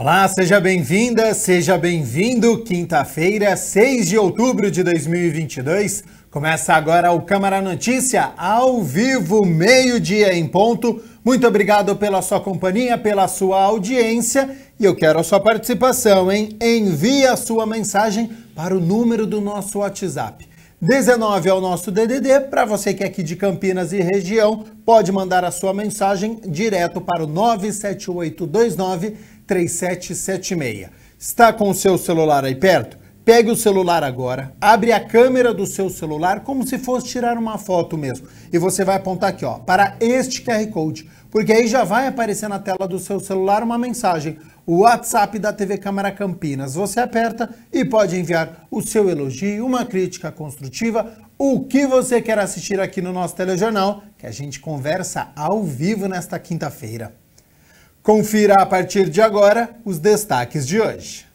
Olá, seja bem-vinda, seja bem-vindo. Quinta-feira, 6 de outubro de 2022. Começa agora o Câmara Notícia, ao vivo, meio-dia em ponto. Muito obrigado pela sua companhia, pela sua audiência. E eu quero a sua participação, hein? Envie a sua mensagem para o número do nosso WhatsApp. 19 é o nosso DDD. Para você que é aqui de Campinas e região, pode mandar a sua mensagem direto para o 978293776. Está com o seu celular aí perto? Pegue o celular agora, abre a câmera do seu celular como se fosse tirar uma foto mesmo. E você vai apontar aqui, ó, para este QR Code, porque aí já vai aparecer na tela do seu celular uma mensagem, o WhatsApp da TV Câmara Campinas. Você aperta e pode enviar o seu elogio, uma crítica construtiva, o que você quer assistir aqui no nosso telejornal, que a gente conversa ao vivo nesta quinta-feira. Confira a partir de agora os destaques de hoje.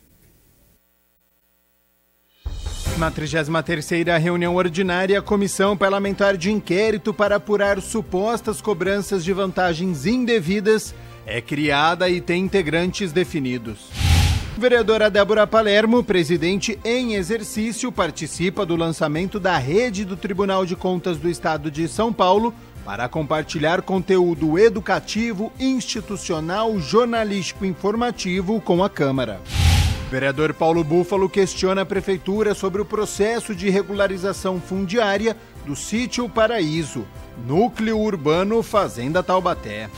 Na 33ª reunião ordinária, a Comissão Parlamentar de Inquérito para apurar supostas cobranças de vantagens indevidas é criada e tem integrantes definidos. Vereadora Débora Palermo, presidente em exercício, participa do lançamento da rede do Tribunal de Contas do Estado de São Paulo para compartilhar conteúdo educativo, institucional, jornalístico e informativo com a Câmara. Vereador Paulo Búfalo questiona a Prefeitura sobre o processo de regularização fundiária do Sítio Paraíso, núcleo urbano Fazenda Taubaté.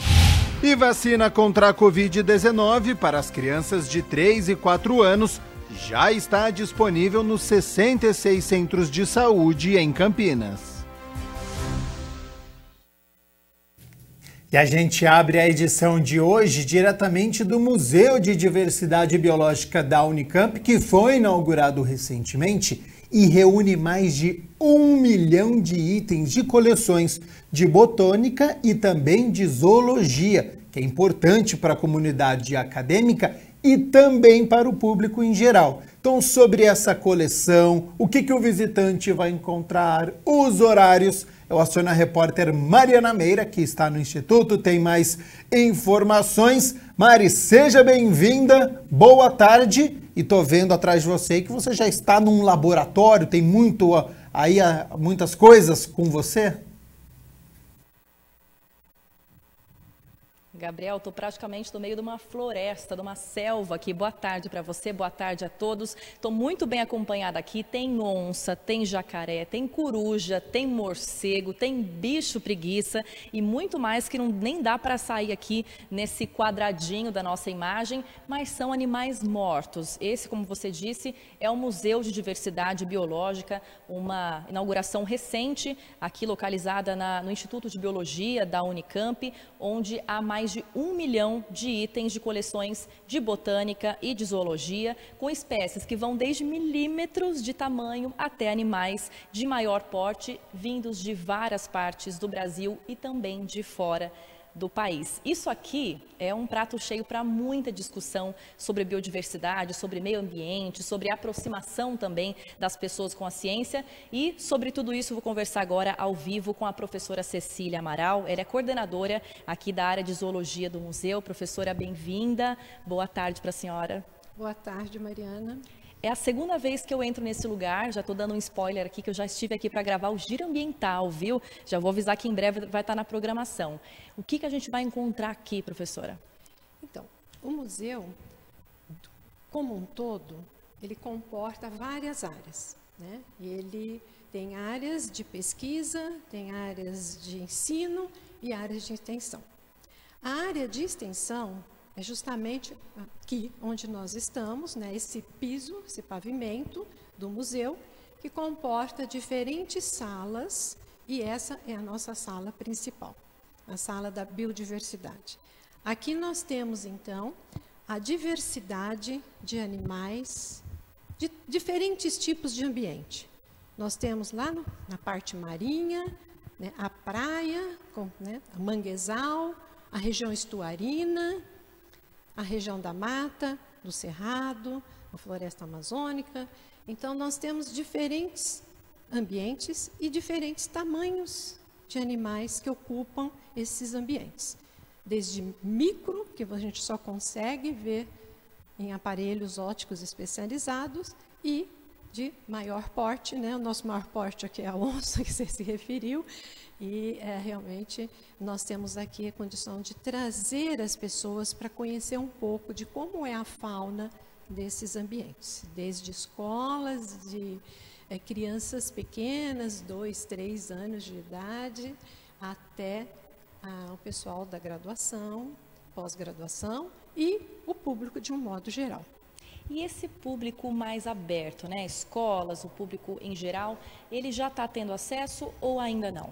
E vacina contra a Covid-19 para as crianças de 3 e 4 anos já está disponível nos 66 centros de saúde em Campinas. E a gente abre a edição de hoje diretamente do Museu de Diversidade Biológica da Unicamp, que foi inaugurado recentemente e reúne mais de 1 milhão de itens de coleções de botânica e também de zoologia, que é importante para a comunidade acadêmica e também para o público em geral. Então, sobre essa coleção, o que o visitante vai encontrar, os horários, eu aciono a repórter Mariana Meira, que está no Instituto, tem mais informações. Mari, seja bem-vinda, boa tarde. E tô vendo atrás de você que você já está num laboratório, tem muitas coisas com você. Gabriel, estou praticamente no meio de uma floresta, de uma selva aqui. Boa tarde para você, boa tarde a todos. Estou muito bem acompanhada aqui. Tem onça, tem jacaré, tem coruja, tem morcego, tem bicho preguiça e muito mais que nem dá para sair aqui nesse quadradinho da nossa imagem, mas são animais mortos. Esse, como você disse, é o Museu de Diversidade Biológica, uma inauguração recente aqui localizada no Instituto de Biologia da Unicamp, onde há mais de 1 milhão de itens de coleções de botânica e de zoologia, com espécies que vão desde milímetros de tamanho até animais de maior porte, vindos de várias partes do Brasil e também de fora do país. Isso aqui é um prato cheio para muita discussão sobre biodiversidade, sobre meio ambiente, sobre aproximação também das pessoas com a ciência e sobre tudo isso vou conversar agora ao vivo com a professora Cecília Amaral. Ela é coordenadora aqui da área de zoologia do museu. Professora, bem-vinda. Boa tarde para a senhora. Boa tarde, Mariana. É a segunda vez que eu entro nesse lugar, já estou dando um spoiler aqui, que eu já estive aqui para gravar o Giro Ambiental, viu? Já vou avisar que em breve vai estar na programação. O que a gente vai encontrar aqui, professora? Então, o museu, como um todo, ele comporta várias áreas, né? Ele tem áreas de pesquisa, tem áreas de ensino e áreas de extensão. A área de extensão é justamente aqui onde nós estamos, né? Esse piso, esse pavimento do museu, que comporta diferentes salas, e essa é a nossa sala principal, a sala da biodiversidade. Aqui nós temos, então, a diversidade de animais, de diferentes tipos de ambiente. Nós temos lá na parte marinha, né, a praia, a manguezal, a região estuarina, a região da mata, do cerrado, a floresta amazônica. Então, nós temos diferentes ambientes e diferentes tamanhos de animais que ocupam esses ambientes. Desde micro, que a gente só consegue ver em aparelhos ópticos especializados e de maior porte, né? O nosso maior porte aqui é a onça, que você se referiu, e realmente nós temos aqui a condição de trazer as pessoas para conhecer um pouco de como é a fauna desses ambientes, desde escolas de crianças pequenas, 2, 3 anos de idade, até o pessoal da graduação, pós-graduação e o público de um modo geral. E esse público mais aberto, né? Escolas, o público em geral, ele já está tendo acesso ou ainda não?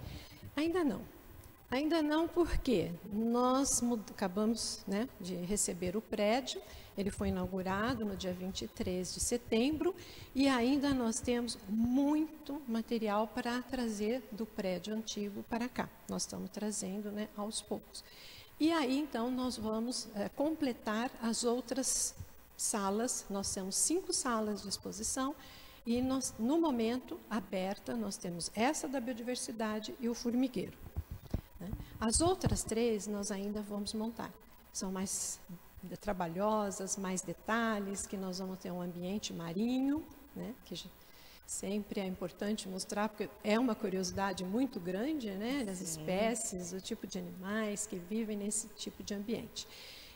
Ainda não. Ainda não, porque nós acabamos, né, de receber o prédio, ele foi inaugurado no dia 23 de setembro e ainda nós temos muito material para trazer do prédio antigo para cá. Nós estamos trazendo, né, aos poucos. E aí, então, nós vamos completar as outras salas. Nós temos 5 salas de exposição e nós, no momento, aberta, nós temos essa da biodiversidade e o formigueiro. As outras 3 nós ainda vamos montar. São mais trabalhosas, mais detalhes, que nós vamos ter um ambiente marinho, né, que sempre é importante mostrar, porque é uma curiosidade muito grande, né, das espécies, o tipo de animais que vivem nesse tipo de ambiente.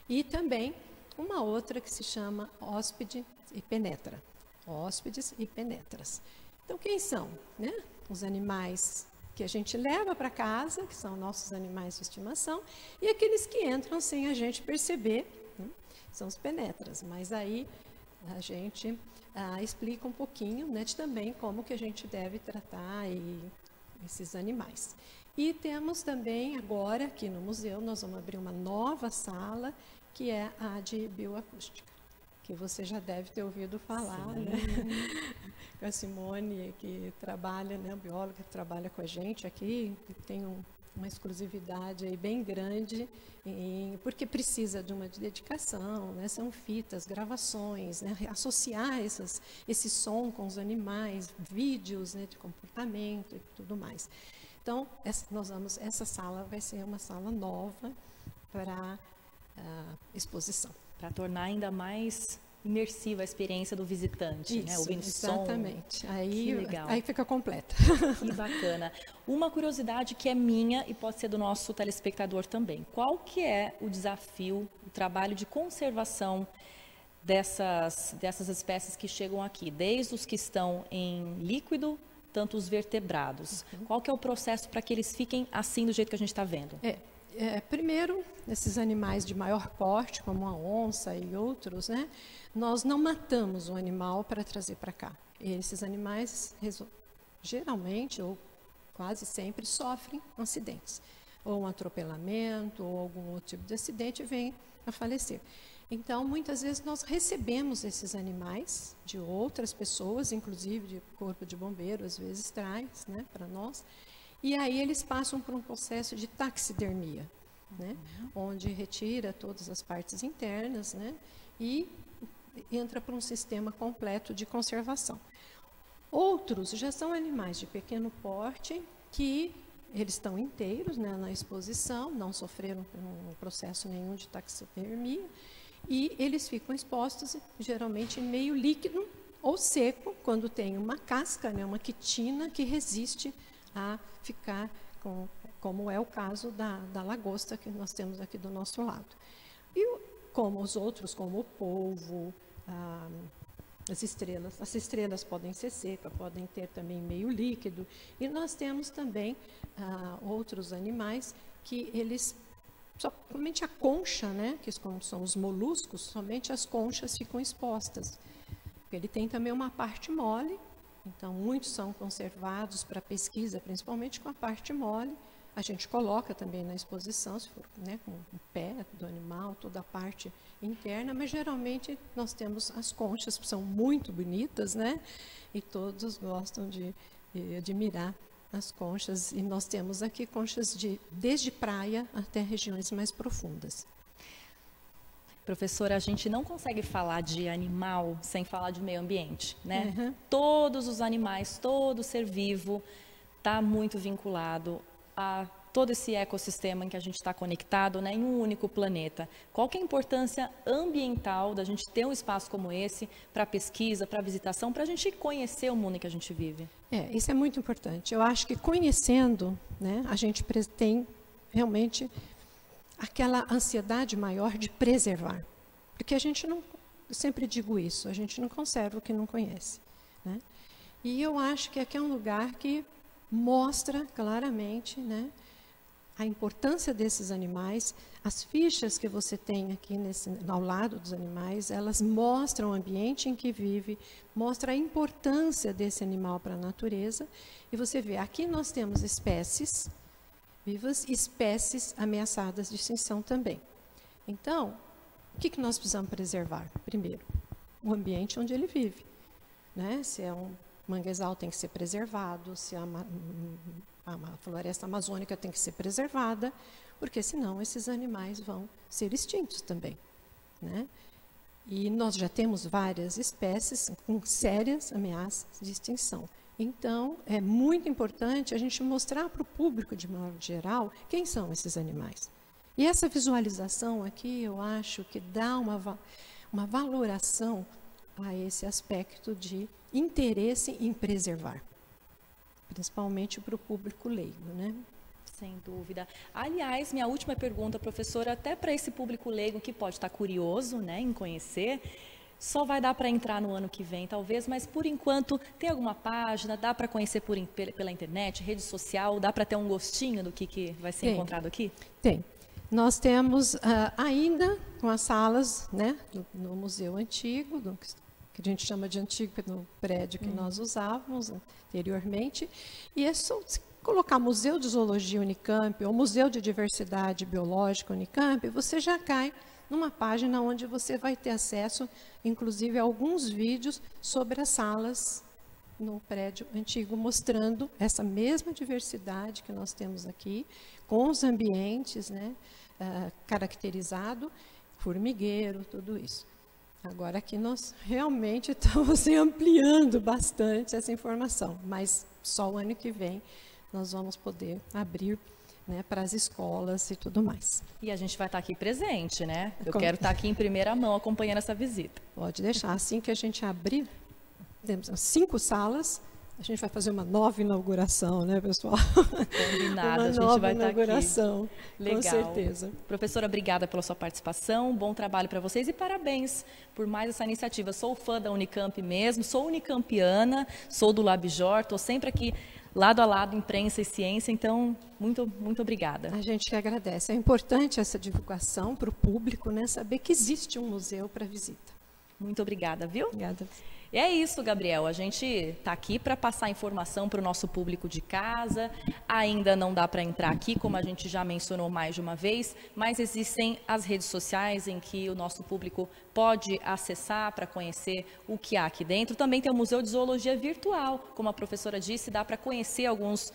E também uma outra que se chama hóspede e penetra. Hóspedes e penetras. Então, quem são, né? Os animais que a gente leva para casa, que são nossos animais de estimação, e aqueles que entram sem a gente perceber, né? São os penetras. Mas aí a gente explica um pouquinho, né, de também como que a gente deve tratar esses animais. E temos também agora, aqui no museu, nós vamos abrir uma nova sala, que é a de bioacústica, que você já deve ter ouvido falar, né? Com a Simone, que trabalha, né, bióloga que trabalha com a gente aqui, tem uma exclusividade aí bem grande, porque precisa de uma dedicação, né? São fitas, gravações, né? Associar esse som com os animais, vídeos, né, de comportamento e tudo mais. Então, essa sala vai ser uma sala nova para exposição. Para tornar ainda mais imersiva a experiência do visitante, isso, né? Ouvindo exatamente. Som. Que legal. Aí fica completa. Que bacana. Uma curiosidade que é minha e pode ser do nosso telespectador também. Qual que é o desafio, o trabalho de conservação dessas espécies que chegam aqui? Desde os que estão em líquido, tanto os vertebrados. Qual que é o processo para que eles fiquem assim do jeito que a gente está vendo? Primeiro, esses animais de maior porte, como a onça e outros, né, nós não matamos o animal para trazer para cá. Esses animais, geralmente, ou quase sempre, sofrem acidentes. Ou um atropelamento, ou algum outro tipo de acidente, e vêm a falecer. Então, muitas vezes, nós recebemos esses animais de outras pessoas, inclusive de corpo de bombeiro, às vezes traz, né, para nós. E aí eles passam por um processo de taxidermia, né? Onde retira todas as partes internas, né? E entra para um sistema completo de conservação. Outros já são animais de pequeno porte que eles estão inteiros, né, na exposição, não sofreram um processo nenhum de taxidermia e eles ficam expostos geralmente em meio líquido ou seco, quando tem uma casca, né, uma quitina que resiste a ficar como é o caso da lagosta que nós temos aqui do nosso lado. E como os outros, como o polvo, as estrelas podem ser secas, podem ter também meio líquido. E nós temos também outros animais que eles, somente a concha, né, que são os moluscos, somente as conchas ficam expostas. Ele tem também uma parte mole. Então, muitos são conservados para pesquisa, principalmente com a parte mole. A gente coloca também na exposição, se for, né, com o pé do animal, toda a parte interna, mas geralmente nós temos as conchas, que são muito bonitas, né? E todos gostam de admirar as conchas. E nós temos aqui conchas desde praia até regiões mais profundas. Professora, a gente não consegue falar de animal sem falar de meio ambiente, né? Uhum. Todos os animais, todo ser vivo está muito vinculado a todo esse ecossistema em que a gente está conectado, né, em um único planeta. Qual que é a importância ambiental da gente ter um espaço como esse para pesquisa, para visitação, para a gente conhecer o mundo em que a gente vive? Isso é muito importante. Eu acho que conhecendo, né, a gente tem realmente aquela ansiedade maior de preservar. Porque a gente não, eu sempre digo isso, a gente não conserva o que não conhece, né? E eu acho que aqui é um lugar que mostra claramente, né, a importância desses animais. As fichas que você tem aqui ao lado dos animais, elas mostram o ambiente em que vive, mostra a importância desse animal para a natureza. E você vê, aqui nós temos espécies vivas e espécies ameaçadas de extinção também. Então, o que nós precisamos preservar? Primeiro, o ambiente onde ele vive, né? Se é um manguezal, tem que ser preservado, se a floresta amazônica tem que ser preservada, porque senão esses animais vão ser extintos também, né? E nós já temos várias espécies com sérias ameaças de extinção. Então, é muito importante a gente mostrar para o público, de modo geral, quem são esses animais. E essa visualização aqui, eu acho que dá uma valoração a esse aspecto de interesse em preservar, principalmente para o público leigo, né? Sem dúvida. Aliás, minha última pergunta, professora, até para esse público leigo que pode estar curioso, né, em conhecer, só vai dar para entrar no ano que vem, talvez, mas por enquanto tem alguma página, dá para conhecer pela internet, rede social, dá para ter um gostinho do que vai ser encontrado aqui? Tem. Nós temos ainda com as salas, né, no Museu Antigo, que a gente chama de antigo no prédio que nós usávamos anteriormente, e é só colocar Museu de Zoologia Unicamp ou Museu de Diversidade Biológica Unicamp, você já cai numa página onde você vai ter acesso, inclusive, a alguns vídeos sobre as salas no prédio antigo, mostrando essa mesma diversidade que nós temos aqui, com os ambientes, né, caracterizado, formigueiro, tudo isso. Agora aqui nós realmente estamos ampliando bastante essa informação, mas só o ano que vem nós vamos poder abrir, né, para as escolas e tudo mais. E a gente vai estar aqui presente, né? Eu quero estar aqui em primeira mão acompanhando essa visita. Pode deixar. Assim que a gente abrir, temos 5 salas, a gente vai fazer uma nova inauguração, né, pessoal? Combinado, a gente vai estar aqui. Legal. Com certeza. Professora, obrigada pela sua participação, bom trabalho para vocês e parabéns por mais essa iniciativa. Sou fã da Unicamp mesmo, sou unicampiana, sou do LabJOR, estou sempre aqui lado a lado, imprensa e ciência, então, muito, muito obrigada. A gente que agradece. É importante essa divulgação para o público, né, saber que existe um museu para visita. Muito obrigada, viu? Obrigada. E é isso, Gabriel. A gente está aqui para passar informação para o nosso público de casa. Ainda não dá para entrar aqui, como a gente já mencionou mais de uma vez, mas existem as redes sociais em que o nosso público pode acessar para conhecer o que há aqui dentro. Também tem o Museu de Zoologia Virtual, como a professora disse, dá para conhecer algumas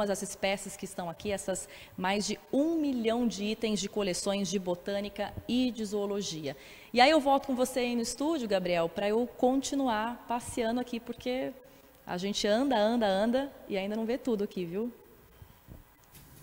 das espécies que estão aqui, essas mais de 1 milhão de itens de coleções de botânica e de zoologia. E aí eu volto com você aí no estúdio, Gabriel, para eu continuar passeando aqui, porque a gente anda e ainda não vê tudo aqui, viu?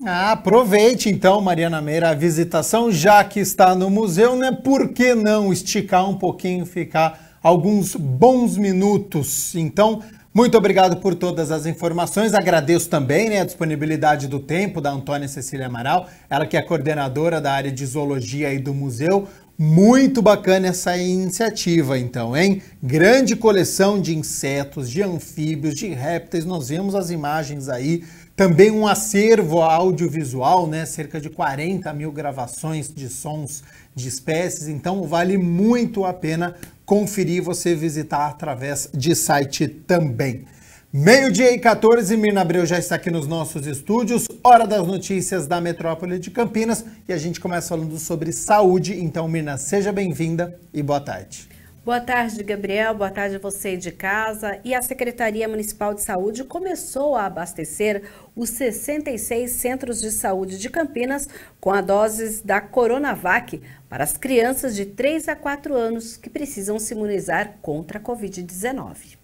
Aproveite então, Mariana Meira, a visitação, já que está no museu, né? Por que não esticar um pouquinho, ficar alguns bons minutos? Então, muito obrigado por todas as informações. Agradeço também, né, a disponibilidade do tempo da Antônia Cecília Amaral, ela que é coordenadora da área de zoologia aí do museu. Muito bacana essa iniciativa, então, hein? Grande coleção de insetos, de anfíbios, de répteis. Nós vemos as imagens aí. Também um acervo audiovisual, né? Cerca de 40 mil gravações de sons de espécies. Então, vale muito a pena conferir, você visitar através de site também. 12h14, Mirna Abreu já está aqui nos nossos estúdios, hora das notícias da metrópole de Campinas, e a gente começa falando sobre saúde. Então, Mirna, seja bem-vinda e boa tarde. Boa tarde, Gabriel, boa tarde a você de casa. E a Secretaria Municipal de Saúde começou a abastecer os 66 centros de saúde de Campinas com a doses da Coronavac para as crianças de 3 a 4 anos que precisam se imunizar contra a Covid-19.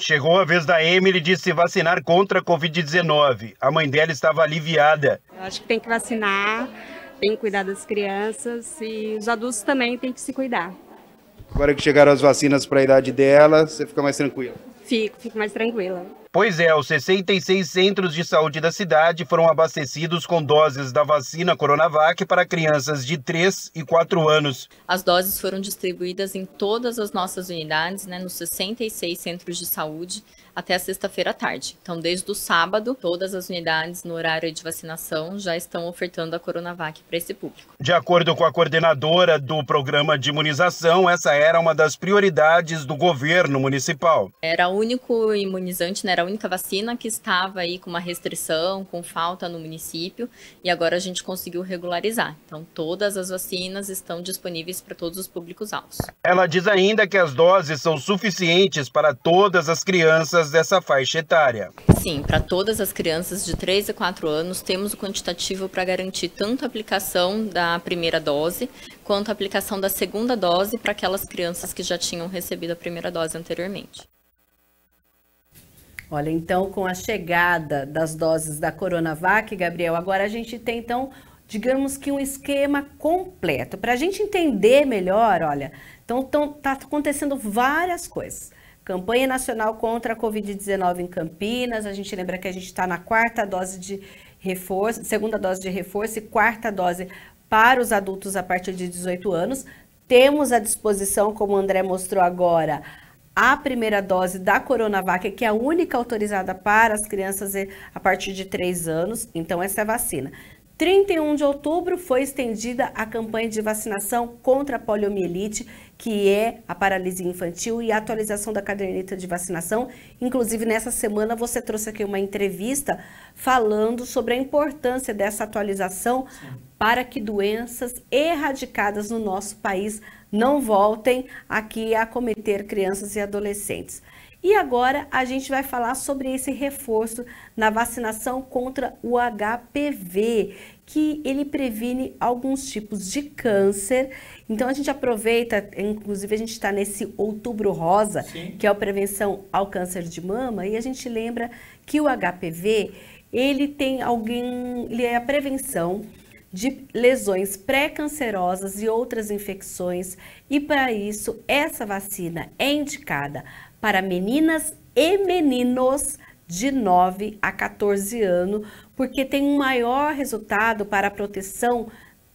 Chegou a vez da Emily de se vacinar contra a Covid-19. A mãe dela estava aliviada. Eu acho que tem que vacinar, tem que cuidar das crianças e os adultos também têm que se cuidar. Agora que chegaram as vacinas para a idade dela, você fica mais tranquila? Fico mais tranquila. Pois é, os 66 centros de saúde da cidade foram abastecidos com doses da vacina Coronavac para crianças de 3 e 4 anos. As doses foram distribuídas em todas as nossas unidades, nos 66 centros de saúde, até a sexta-feira à tarde. Então, desde o sábado, todas as unidades no horário de vacinação já estão ofertando a Coronavac para esse público. De acordo com a coordenadora do programa de imunização, essa era uma das prioridades do governo municipal. Era o único imunizante, era a única vacina que estava aí com uma restrição, com falta no município, e agora a gente conseguiu regularizar. Então, todas as vacinas estão disponíveis para todos os públicos-alvos. Ela diz ainda que as doses são suficientes para todas as crianças dessa faixa etária. Sim, para todas as crianças de 3 a 4 anos, temos o quantitativo para garantir tanto a aplicação da primeira dose, quanto a aplicação da segunda dose para aquelas crianças que já tinham recebido a primeira dose anteriormente. Olha, então, com a chegada das doses da Coronavac, Gabriel, agora a gente tem, então, digamos que um esquema completo. Para a gente entender melhor, olha, então tá acontecendo várias coisas. Campanha nacional contra a Covid-19 em Campinas, a gente lembra que a gente está na quarta dose de reforço, segunda dose de reforço e quarta dose para os adultos a partir de 18 anos. Temos à disposição, como o André mostrou agora, a primeira dose da Coronavac, que é a única autorizada para as crianças a partir de 3 anos, então essa é a vacina. 31 de outubro foi estendida a campanha de vacinação contra a poliomielite, que é a paralisia infantil, e a atualização da caderneta de vacinação. Inclusive, nessa semana, você trouxe aqui uma entrevista falando sobre a importância dessa atualização para que doenças erradicadas no nosso país não voltem aqui a acometer crianças e adolescentes. E agora a gente vai falar sobre esse reforço na vacinação contra o HPV, que ele previne alguns tipos de câncer. Então a gente aproveita, inclusive a gente está nesse Outubro Rosa, sim, que é a prevenção ao câncer de mama, e a gente lembra que o HPV, ele é a prevenção de lesões pré-cancerosas e outras infecções, e para isso essa vacina é indicada para meninas e meninos de 9 a 14 anos, porque tem um maior resultado para a proteção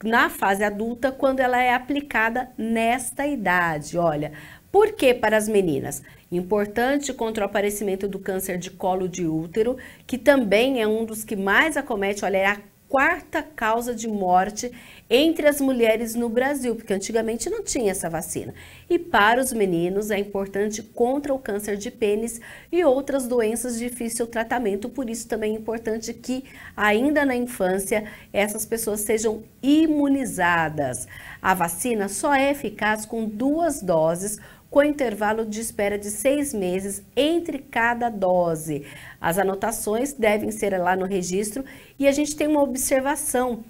na fase adulta quando ela é aplicada nesta idade. Olha, por que para as meninas? Importante contra o aparecimento do câncer de colo de útero, que também é um dos que mais acomete, olha, é a quarta causa de morte entre as mulheres no Brasil, porque antigamente não tinha essa vacina. E para os meninos é importante contra o câncer de pênis e outras doenças de difícil tratamento, por isso também é importante que ainda na infância essas pessoas sejam imunizadas. A vacina só é eficaz com 2 doses, com intervalo de espera de 6 meses entre cada dose. As anotações devem ser lá no registro, e a gente tem uma observação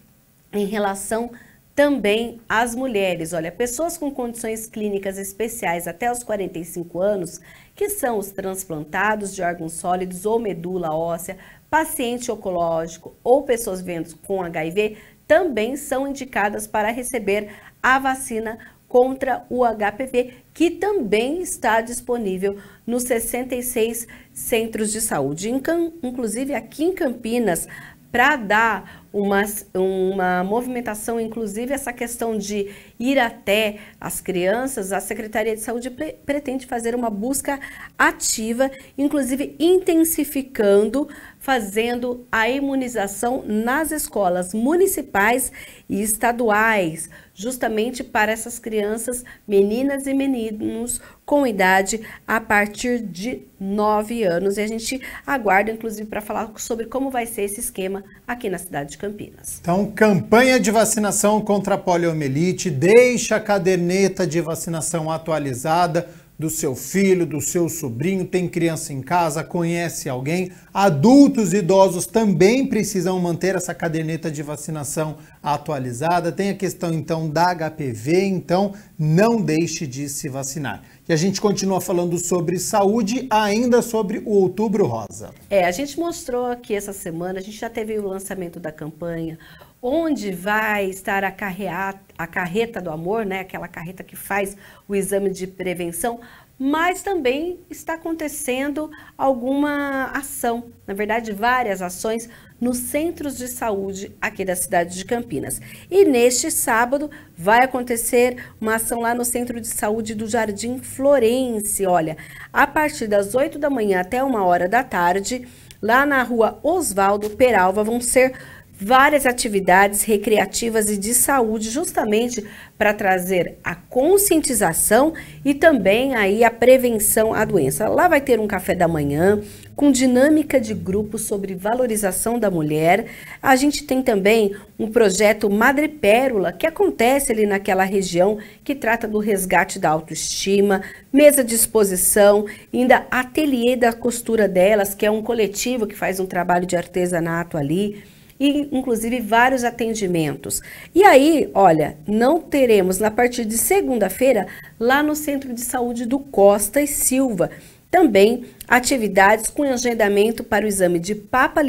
em relação também às mulheres. Olha, pessoas com condições clínicas especiais até os 45 anos, que são os transplantados de órgãos sólidos ou medula óssea, paciente oncológico ou pessoas vivendo com HIV, também são indicadas para receber a vacina contra o HPV, que também está disponível nos 66 centros de saúde. Inclusive aqui em Campinas, para dar uma movimentação, inclusive essa questão de ir até as crianças, a Secretaria de Saúde pretende fazer uma busca ativa, inclusive intensificando, fazendo a imunização nas escolas municipais e estaduais, justamente para essas crianças, meninas e meninos com idade a partir de 9 anos. E a gente aguarda, inclusive, para falar sobre como vai ser esse esquema aqui na cidade de Campinas. Então, campanha de vacinação contra a poliomielite, deixa a caderneta de vacinação atualizada, do seu filho, do seu sobrinho, tem criança em casa, conhece alguém. Adultos e idosos também precisam manter essa caderneta de vacinação atualizada. Tem a questão, então, da HPV, então não deixe de se vacinar. E a gente continua falando sobre saúde, ainda sobre o Outubro Rosa. A gente mostrou aqui essa semana, a gente já teve o lançamento da campanha, onde vai estar a carreta do amor, né? Aquela carreta que faz o exame de prevenção, mas também está acontecendo alguma ação, na verdade várias ações nos centros de saúde aqui da cidade de Campinas. E neste sábado vai acontecer uma ação lá no Centro de Saúde do Jardim Florence, olha, a partir das 8 da manhã até 1h da tarde, lá na rua Oswaldo Peralva, vão ser várias atividades recreativas e de saúde, justamente para trazer a conscientização e também aí a prevenção à doença. Lá vai ter um café da manhã com dinâmica de grupo sobre valorização da mulher. A gente tem também um projeto Madre Pérola, que acontece ali naquela região, que trata do resgate da autoestima, mesa de exposição, ainda ateliê da costura delas, que é um coletivo que faz um trabalho de artesanato ali, e inclusive vários atendimentos. E aí, olha, não teremos na partir de segunda-feira lá no Centro de Saúde do Costa e Silva também atividades com agendamento para o exame de Papa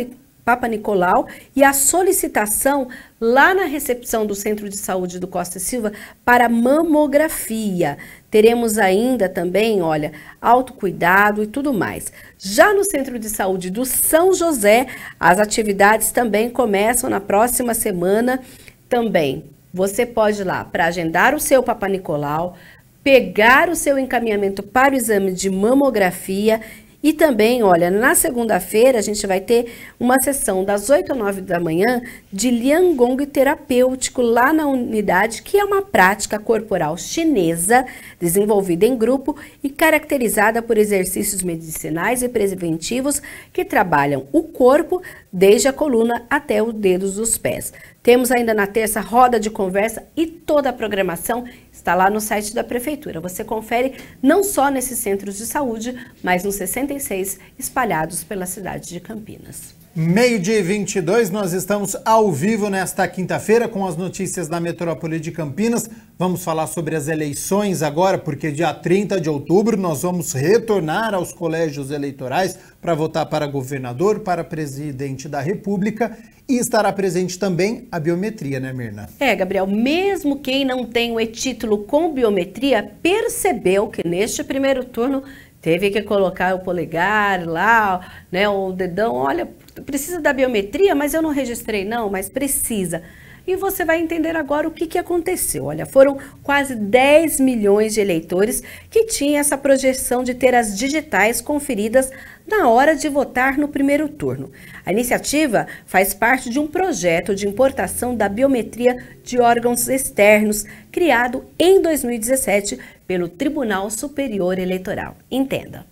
Nicolau e a solicitação lá na recepção do Centro de Saúde do Costa e Silva para mamografia. Teremos ainda também, olha, autocuidado e tudo mais. Já no Centro de Saúde do São José, as atividades também começam na próxima semana. Também você pode ir lá para agendar o seu Papa Nicolau, pegar o seu encaminhamento para o exame de mamografia. E também, olha, na segunda-feira a gente vai ter uma sessão das 8 às 9 da manhã de Liangong terapêutico lá na unidade, que é uma prática corporal chinesa desenvolvida em grupo e caracterizada por exercícios medicinais e preventivos que trabalham o corpo desde a coluna até os dedos dos pés. Temos ainda na terça roda de conversa e toda a programação está lá no site da Prefeitura. Você confere não só nesses centros de saúde, mas nos 66 espalhados pela cidade de Campinas. 12h22, nós estamos ao vivo nesta quinta-feira com as notícias da Metrópole de Campinas. Vamos falar sobre as eleições agora, porque dia 30 de outubro nós vamos retornar aos colégios eleitorais para votar para governador, para presidente da República. E estará presente também a biometria, né, Mirna? Gabriel, mesmo quem não tem o e-título com biometria, percebeu que neste primeiro turno teve que colocar o polegar lá, né, o dedão. Olha, precisa da biometria, mas eu não registrei não, mas precisa. E você vai entender agora o que aconteceu. Olha, foram quase 10 milhões de eleitores que tinham essa projeção de ter as digitais conferidas na hora de votar no primeiro turno. A iniciativa faz parte de um projeto de importação da biometria de órgãos externos, criado em 2017 pelo Tribunal Superior Eleitoral. Entenda.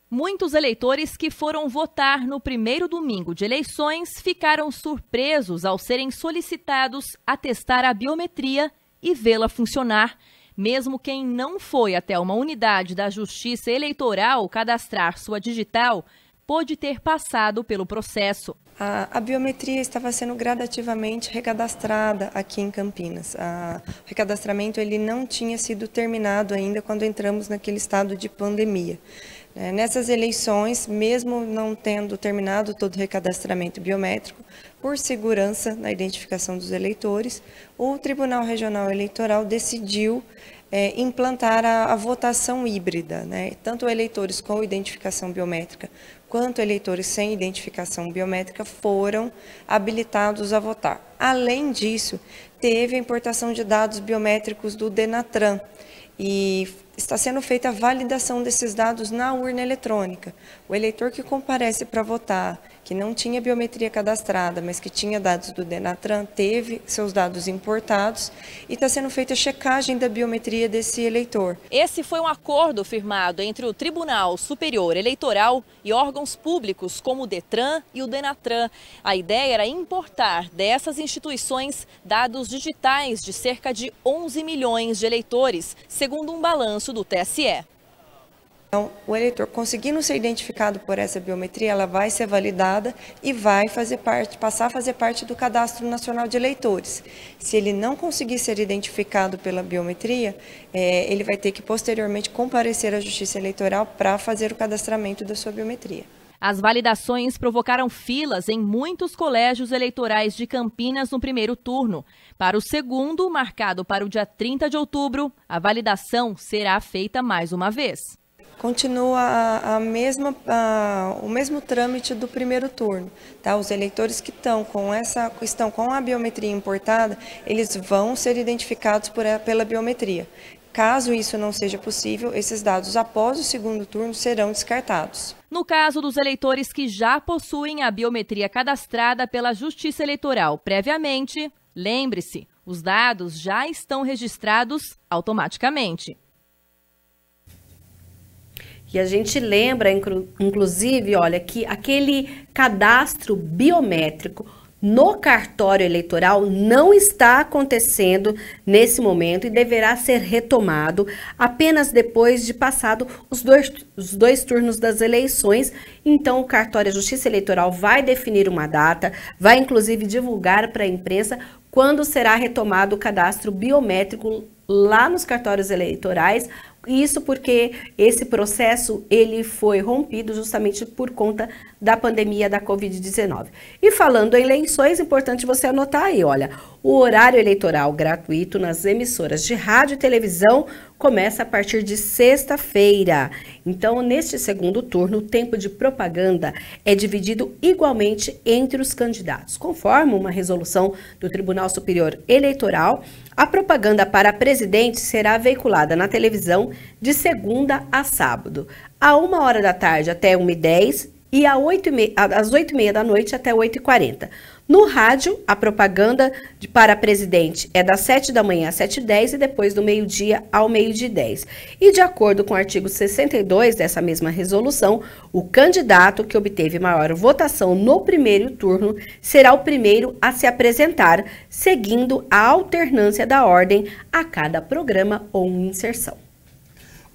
Muitos eleitores que foram votar no primeiro domingo de eleições ficaram surpresos ao serem solicitados a testar a biometria e vê-la funcionar. Mesmo quem não foi até uma unidade da Justiça Eleitoral cadastrar sua digital, pôde ter passado pelo processo. A biometria estava sendo gradativamente recadastrada aqui em Campinas. O recadastramento ele não tinha sido terminado ainda quando entramos naquele estado de pandemia. Nessas eleições, mesmo não tendo terminado todo o recadastramento biométrico, por segurança na identificação dos eleitores, o Tribunal Regional Eleitoral decidiu implantar a votação híbrida, né? Tanto eleitores com identificação biométrica quanto eleitores sem identificação biométrica foram habilitados a votar. Além disso, teve a importação de dados biométricos do Denatran e está sendo feita a validação desses dados na urna eletrônica. O eleitor que comparece para votar que não tinha biometria cadastrada, mas que tinha dados do Denatran, teve seus dados importados e está sendo feita a checagem da biometria desse eleitor. Esse foi um acordo firmado entre o Tribunal Superior Eleitoral e órgãos públicos como o Detran e o Denatran. A ideia era importar dessas instituições dados digitais de cerca de 11 milhões de eleitores, segundo um balanço do TSE. Então, o eleitor conseguindo ser identificado por essa biometria, ela vai ser validada e vai passar a fazer parte do Cadastro Nacional de Eleitores. Se ele não conseguir ser identificado pela biometria, ele vai ter que posteriormente comparecer à Justiça Eleitoral para fazer o cadastramento da sua biometria. As validações provocaram filas em muitos colégios eleitorais de Campinas no primeiro turno. Para o segundo, marcado para o dia 30 de outubro, a validação será feita mais uma vez. Continua o mesmo trâmite do primeiro turno. Tá? Os eleitores que estão com a biometria importada, eles vão ser identificados pela biometria. Caso isso não seja possível, esses dados após o segundo turno serão descartados. No caso dos eleitores que já possuem a biometria cadastrada pela Justiça Eleitoral previamente, lembre-se, os dados já estão registrados automaticamente. E a gente lembra, inclusive, olha, que aquele cadastro biométrico no cartório eleitoral não está acontecendo nesse momento e deverá ser retomado apenas depois de passado os dois turnos das eleições. Então, o cartório Justiça Eleitoral vai definir uma data, vai inclusive divulgar para a imprensa quando será retomado o cadastro biométrico lá nos cartórios eleitorais. Isso porque esse processo ele foi rompido justamente por conta da pandemia da Covid-19. E falando em eleições, é importante você anotar aí, olha, o horário eleitoral gratuito nas emissoras de rádio e televisão começa a partir de sexta-feira. Então, neste segundo turno, o tempo de propaganda é dividido igualmente entre os candidatos. Conforme uma resolução do Tribunal Superior Eleitoral, a propaganda para presidente será veiculada na televisão de segunda a sábado, a 1h da tarde até 1h10 e às 8h30 da noite até 8h40. No rádio, a propaganda para presidente é das 7 da manhã às 7h10 e depois do meio-dia ao meio-dia 10. E de acordo com o artigo 62 dessa mesma resolução, o candidato que obteve maior votação no primeiro turno será o primeiro a se apresentar, seguindo a alternância da ordem a cada programa ou inserção.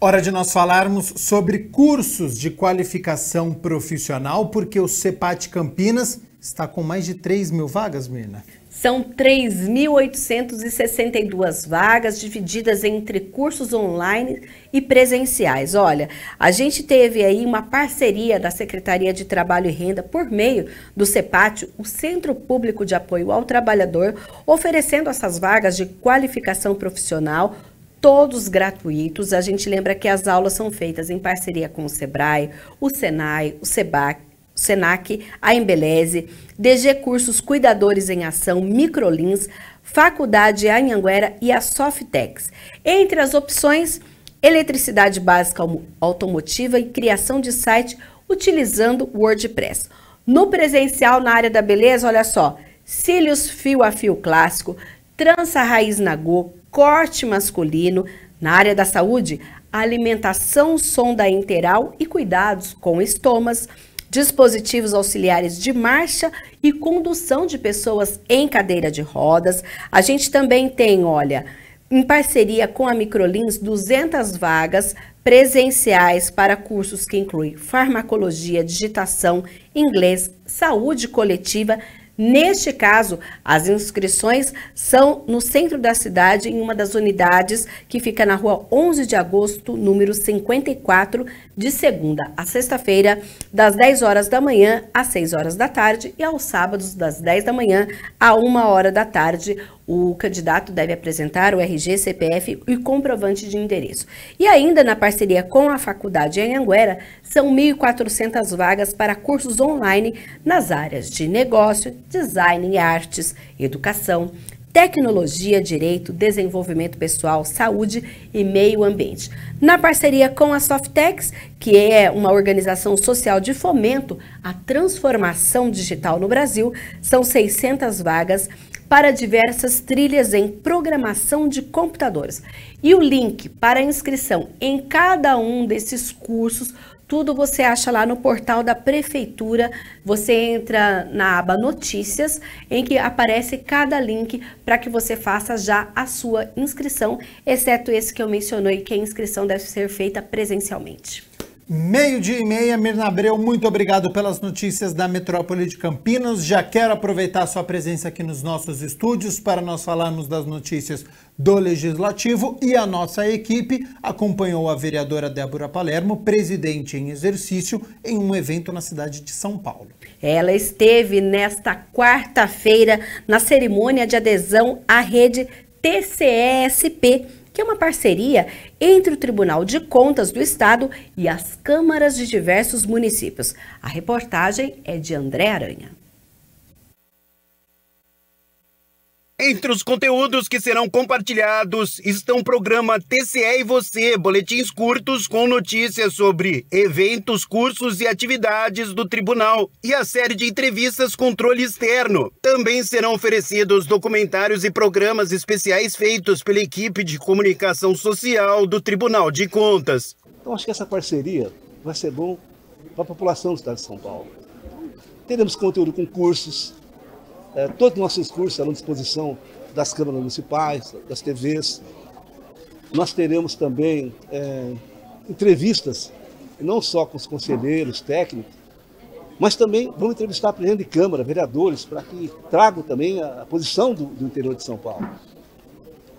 Hora de nós falarmos sobre cursos de qualificação profissional, porque o CEPAT Campinas está com mais de 3 mil vagas, Mirna? São 3.862 vagas divididas entre cursos online e presenciais. Olha, a gente teve aí uma parceria da Secretaria de Trabalho e Renda por meio do CEPAT, o Centro Público de Apoio ao Trabalhador, oferecendo essas vagas de qualificação profissional, todos gratuitos. A gente lembra que as aulas são feitas em parceria com o Sebrae, o Senai, o Senac, a Embeleze, DG Cursos Cuidadores em Ação, Microlins, Faculdade Anhanguera e a Softex. Entre as opções, eletricidade básica automotiva e criação de site utilizando WordPress. No presencial, na área da beleza, olha só, cílios fio a fio clássico, trança raiz nagô, corte masculino. Na área da saúde, alimentação sonda enteral e cuidados com estomas, dispositivos auxiliares de marcha e condução de pessoas em cadeira de rodas. A gente também tem, olha, em parceria com a Microlins, 200 vagas presenciais para cursos que incluem farmacologia, digitação, inglês, saúde coletiva. Neste caso, as inscrições são no centro da cidade, em uma das unidades que fica na rua 11 de agosto, número 54, de segunda a sexta-feira, das 10 horas da manhã às 6 horas da tarde e aos sábados, das 10 da manhã a 1 hora da tarde. O candidato deve apresentar o RG, CPF e comprovante de endereço. E ainda na parceria com a Faculdade Anhanguera, são 1.400 vagas para cursos online nas áreas de negócio, design e artes, educação, Tecnologia, Direito, Desenvolvimento Pessoal, Saúde e Meio Ambiente. Na parceria com a Softex, que é uma organização social de fomento à transformação digital no Brasil, são 600 vagas para diversas trilhas em programação de computadores. E o link para inscrição em cada um desses cursos, tudo você acha lá no portal da Prefeitura. Você entra na aba Notícias, em que aparece cada link para que você faça já a sua inscrição, exceto esse que eu mencionei, que a inscrição deve ser feita presencialmente. 12:30, Mirna Abreu, muito obrigado pelas notícias da Metrópole de Campinas. Já quero aproveitar a sua presença aqui nos nossos estúdios para nós falarmos das notícias do Legislativo, e a nossa equipe acompanhou a vereadora Débora Palermo, presidente em exercício, em um evento na cidade de São Paulo. Ela esteve nesta quarta-feira na cerimônia de adesão à rede TCE-SP, que é uma parceria entre o Tribunal de Contas do Estado e as câmaras de diversos municípios. A reportagem é de André Aranha. Entre os conteúdos que serão compartilhados estão o programa TCE e Você, boletins curtos com notícias sobre eventos, cursos e atividades do tribunal, e a série de entrevistas Controle Externo. Também serão oferecidos documentários e programas especiais feitos pela equipe de comunicação social do Tribunal de Contas. Então acho que essa parceria vai ser bom para a população do estado de São Paulo. Teremos conteúdo com cursos. Todos os nossos cursos estarão à disposição das câmaras municipais, das TVs. Nós teremos também entrevistas, não só com os conselheiros técnicos, mas também vamos entrevistar presidente de Câmara, vereadores, para que tragam também a posição do interior de São Paulo.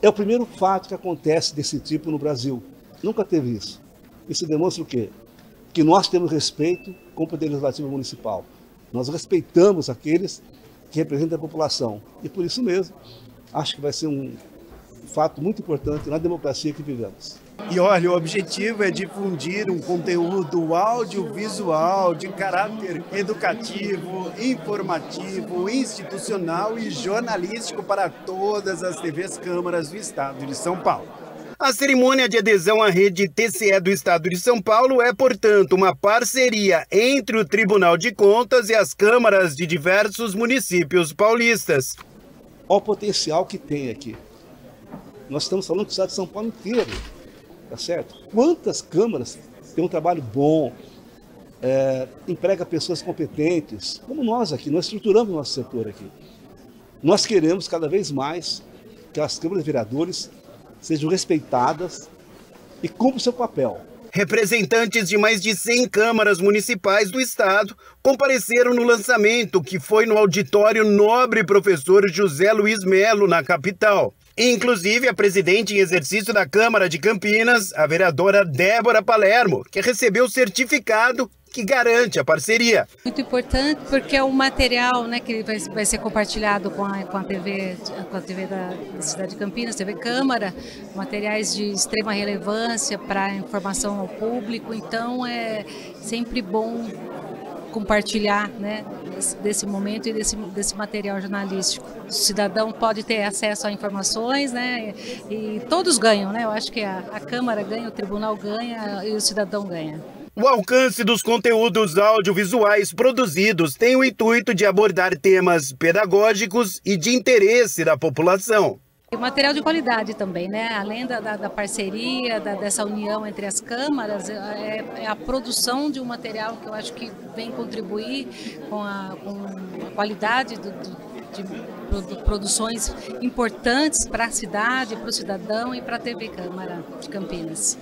É o primeiro fato que acontece desse tipo no Brasil. Nunca teve isso. Isso demonstra o quê? Que nós temos respeito com o Poder Legislativo Municipal. Nós respeitamos aqueles que representa a população. E por isso mesmo, acho que vai ser um fato muito importante na democracia que vivemos. E olha, o objetivo é difundir um conteúdo audiovisual de caráter educativo, informativo, institucional e jornalístico para todas as TVs câmaras do Estado de São Paulo. A cerimônia de adesão à rede TCE do Estado de São Paulo é, portanto, uma parceria entre o Tribunal de Contas e as câmaras de diversos municípios paulistas. Olha o potencial que tem aqui. Nós estamos falando do Estado de São Paulo inteiro, tá certo? Quantas câmaras têm um trabalho bom, emprega pessoas competentes, como nós aqui, nós estruturamos o nosso setor aqui. Nós queremos cada vez mais que as câmaras de vereadores sejam respeitadas e cumpram o seu papel. Representantes de mais de 100 câmaras municipais do estado compareceram no lançamento, que foi no auditório Nobre Professor José Luiz Melo, na capital. Inclusive a presidente em exercício da Câmara de Campinas, a vereadora Débora Palermo, que recebeu o certificado que garante a parceria. Muito importante porque é um material, né, que vai ser compartilhado com a TV da cidade de Campinas, TV Câmara, materiais de extrema relevância para informação ao público, então é sempre bom compartilhar, né, desse momento e desse material jornalístico. O cidadão pode ter acesso a informações, né, e todos ganham, né? Eu acho que a Câmara ganha, o Tribunal ganha e o cidadão ganha. O alcance dos conteúdos audiovisuais produzidos tem o intuito de abordar temas pedagógicos e de interesse da população. Material de qualidade também, né? Além da parceria, dessa união entre as câmaras, é a produção de um material que eu acho que vem contribuir com a qualidade de produções importantes para a cidade, para o cidadão e para a TV Câmara de Campinas.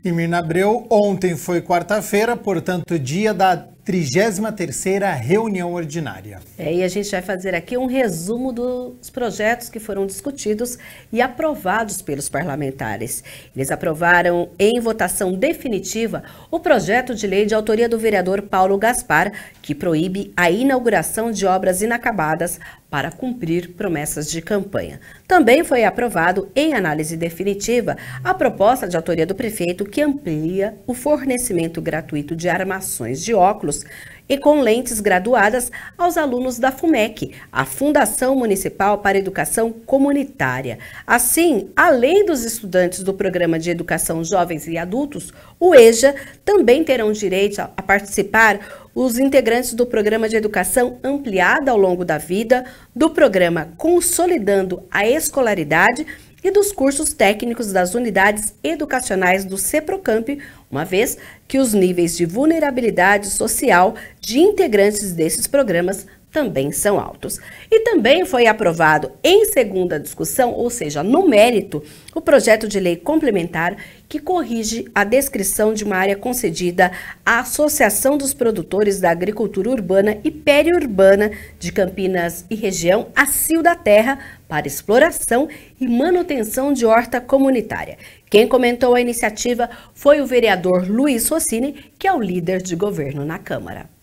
E Mirna Abreu, ontem foi quarta-feira, portanto, dia da 33ª reunião ordinária. E a gente vai fazer aqui um resumo dos projetos que foram discutidos e aprovados pelos parlamentares. Eles aprovaram em votação definitiva o projeto de lei de autoria do vereador Paulo Gaspar, que proíbe a inauguração de obras inacabadas para cumprir promessas de campanha. Também foi aprovado em análise definitiva a proposta de autoria do prefeito que amplia o fornecimento gratuito de armações de óculos alunos, e com lentes graduadas aos alunos da FUMEC, a Fundação Municipal para a Educação Comunitária. Assim, além dos estudantes do Programa de Educação Jovens e Adultos, o EJA também terão direito a participar os integrantes do Programa de Educação Ampliada ao Longo da Vida, do Programa Consolidando a Escolaridade e dos cursos técnicos das unidades educacionais do CEPROCAMP, uma vez que os níveis de vulnerabilidade social de integrantes desses programas também são altos. E também foi aprovado em segunda discussão, ou seja, no mérito, o projeto de lei complementar que corrige a descrição de uma área concedida à Associação dos Produtores da Agricultura Urbana e Periurbana de Campinas e região, a Cio da Terra, para exploração e manutenção de horta comunitária. Quem comentou a iniciativa foi o vereador Luiz Rossini, que é o líder de governo na Câmara.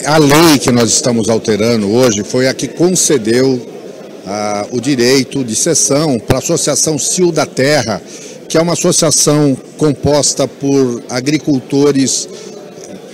A lei que nós estamos alterando hoje foi a que concedeu o direito de cessão para a Associação Cio da Terra, que é uma associação composta por agricultores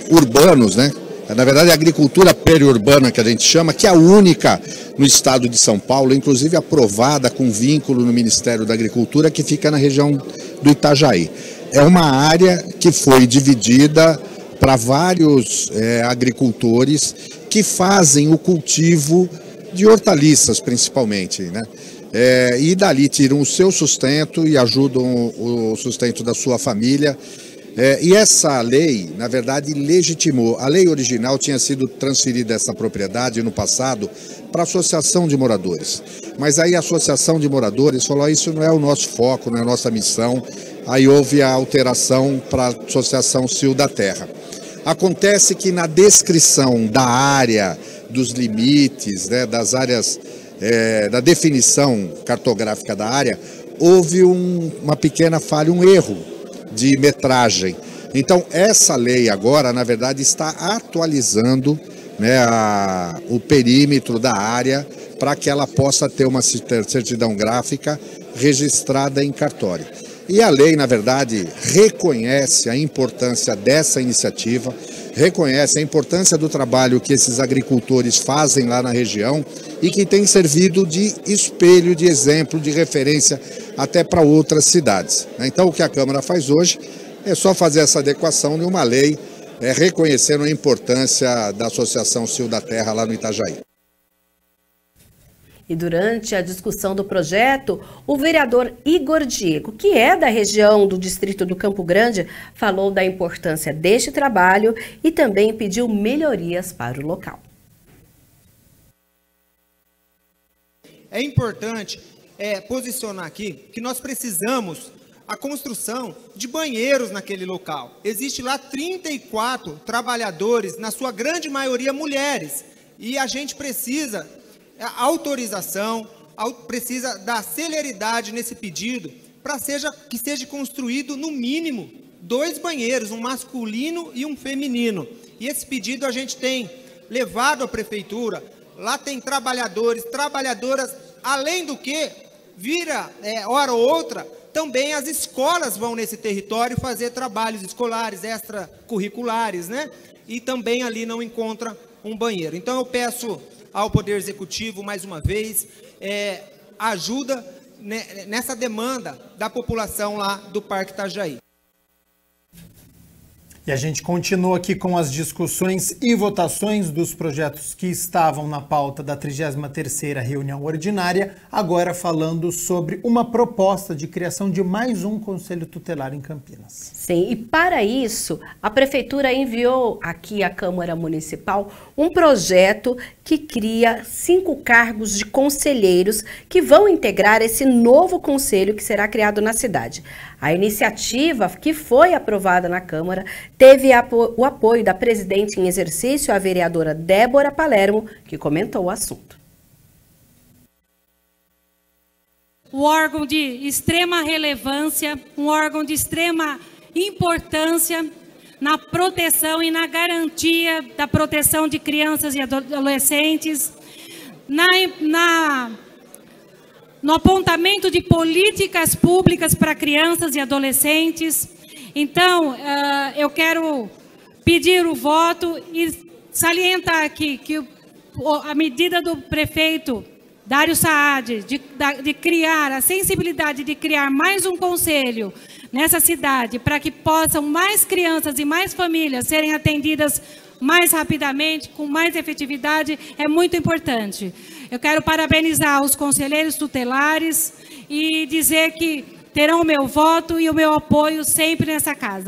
urbanos, né? Na verdade, a agricultura periurbana, que a gente chama, que é a única no estado de São Paulo, inclusive aprovada com vínculo no Ministério da Agricultura, que fica na região do Itajaí. É uma área que foi dividida para vários agricultores que fazem o cultivo de hortaliças, principalmente, né? E dali tiram o seu sustento e ajudam o sustento da sua família. E essa lei, na verdade, legitimou. A lei original tinha sido transferida essa propriedade no passado para a Associação de Moradores. Mas aí a Associação de Moradores falou: isso não é o nosso foco, não é a nossa missão. Aí houve a alteração para a Associação Cio da Terra. Acontece que na descrição da área, dos limites, né, das áreas, da definição cartográfica da área, houve uma pequena falha, um erro de metragem. Então, essa lei agora, na verdade, está atualizando, né, o perímetro da área para que ela possa ter uma certidão gráfica registrada em cartório. E a lei, na verdade, reconhece a importância dessa iniciativa, reconhece a importância do trabalho que esses agricultores fazem lá na região e que tem servido de espelho, de exemplo, de referência até para outras cidades. Então, o que a Câmara faz hoje é só fazer essa adequação de uma lei, reconhecendo a importância da Associação Cio da Terra lá no Itajaí. E durante a discussão do projeto, o vereador Igor Diego, que é da região do distrito do Campo Grande, falou da importância deste trabalho e também pediu melhorias para o local. É importante posicionar aqui que nós precisamos a construção de banheiros naquele local. Existe lá 34 trabalhadores, na sua grande maioria mulheres, e a gente precisa autorização, precisa da celeridade nesse pedido para que seja construído no mínimo 2 banheiros, um masculino e um feminino. E esse pedido a gente tem levado à prefeitura. Lá tem trabalhadores, trabalhadoras, além do que vira hora ou outra, também as escolas vão nesse território fazer trabalhos escolares, extracurriculares, né? E também ali não encontra um banheiro. Então eu peço ao Poder Executivo, mais uma vez, ajuda nessa demanda da população lá do Parque Itajaí. E a gente continua aqui com as discussões e votações dos projetos que estavam na pauta da 33ª reunião ordinária, agora falando sobre uma proposta de criação de mais um Conselho Tutelar em Campinas. Sim, e para isso, a Prefeitura enviou aqui à Câmara Municipal um projeto que cria 5 cargos de conselheiros que vão integrar esse novo conselho que será criado na cidade. A iniciativa, que foi aprovada na Câmara, teve o apoio da presidente em exercício, a vereadora Débora Palermo, que comentou o assunto. Um órgão de extrema relevância, um órgão de extrema importância na proteção e na garantia da proteção de crianças e adolescentes, no apontamento de políticas públicas para crianças e adolescentes, Então, eu quero pedir o voto e salientar aqui que a medida do prefeito Dário Saad de criar a sensibilidade de criar mais um conselho nessa cidade para que possam mais crianças e mais famílias serem atendidas mais rapidamente, com mais efetividade, é muito importante. Eu quero parabenizar os conselheiros tutelares e dizer que terão o meu voto e o meu apoio sempre nessa casa.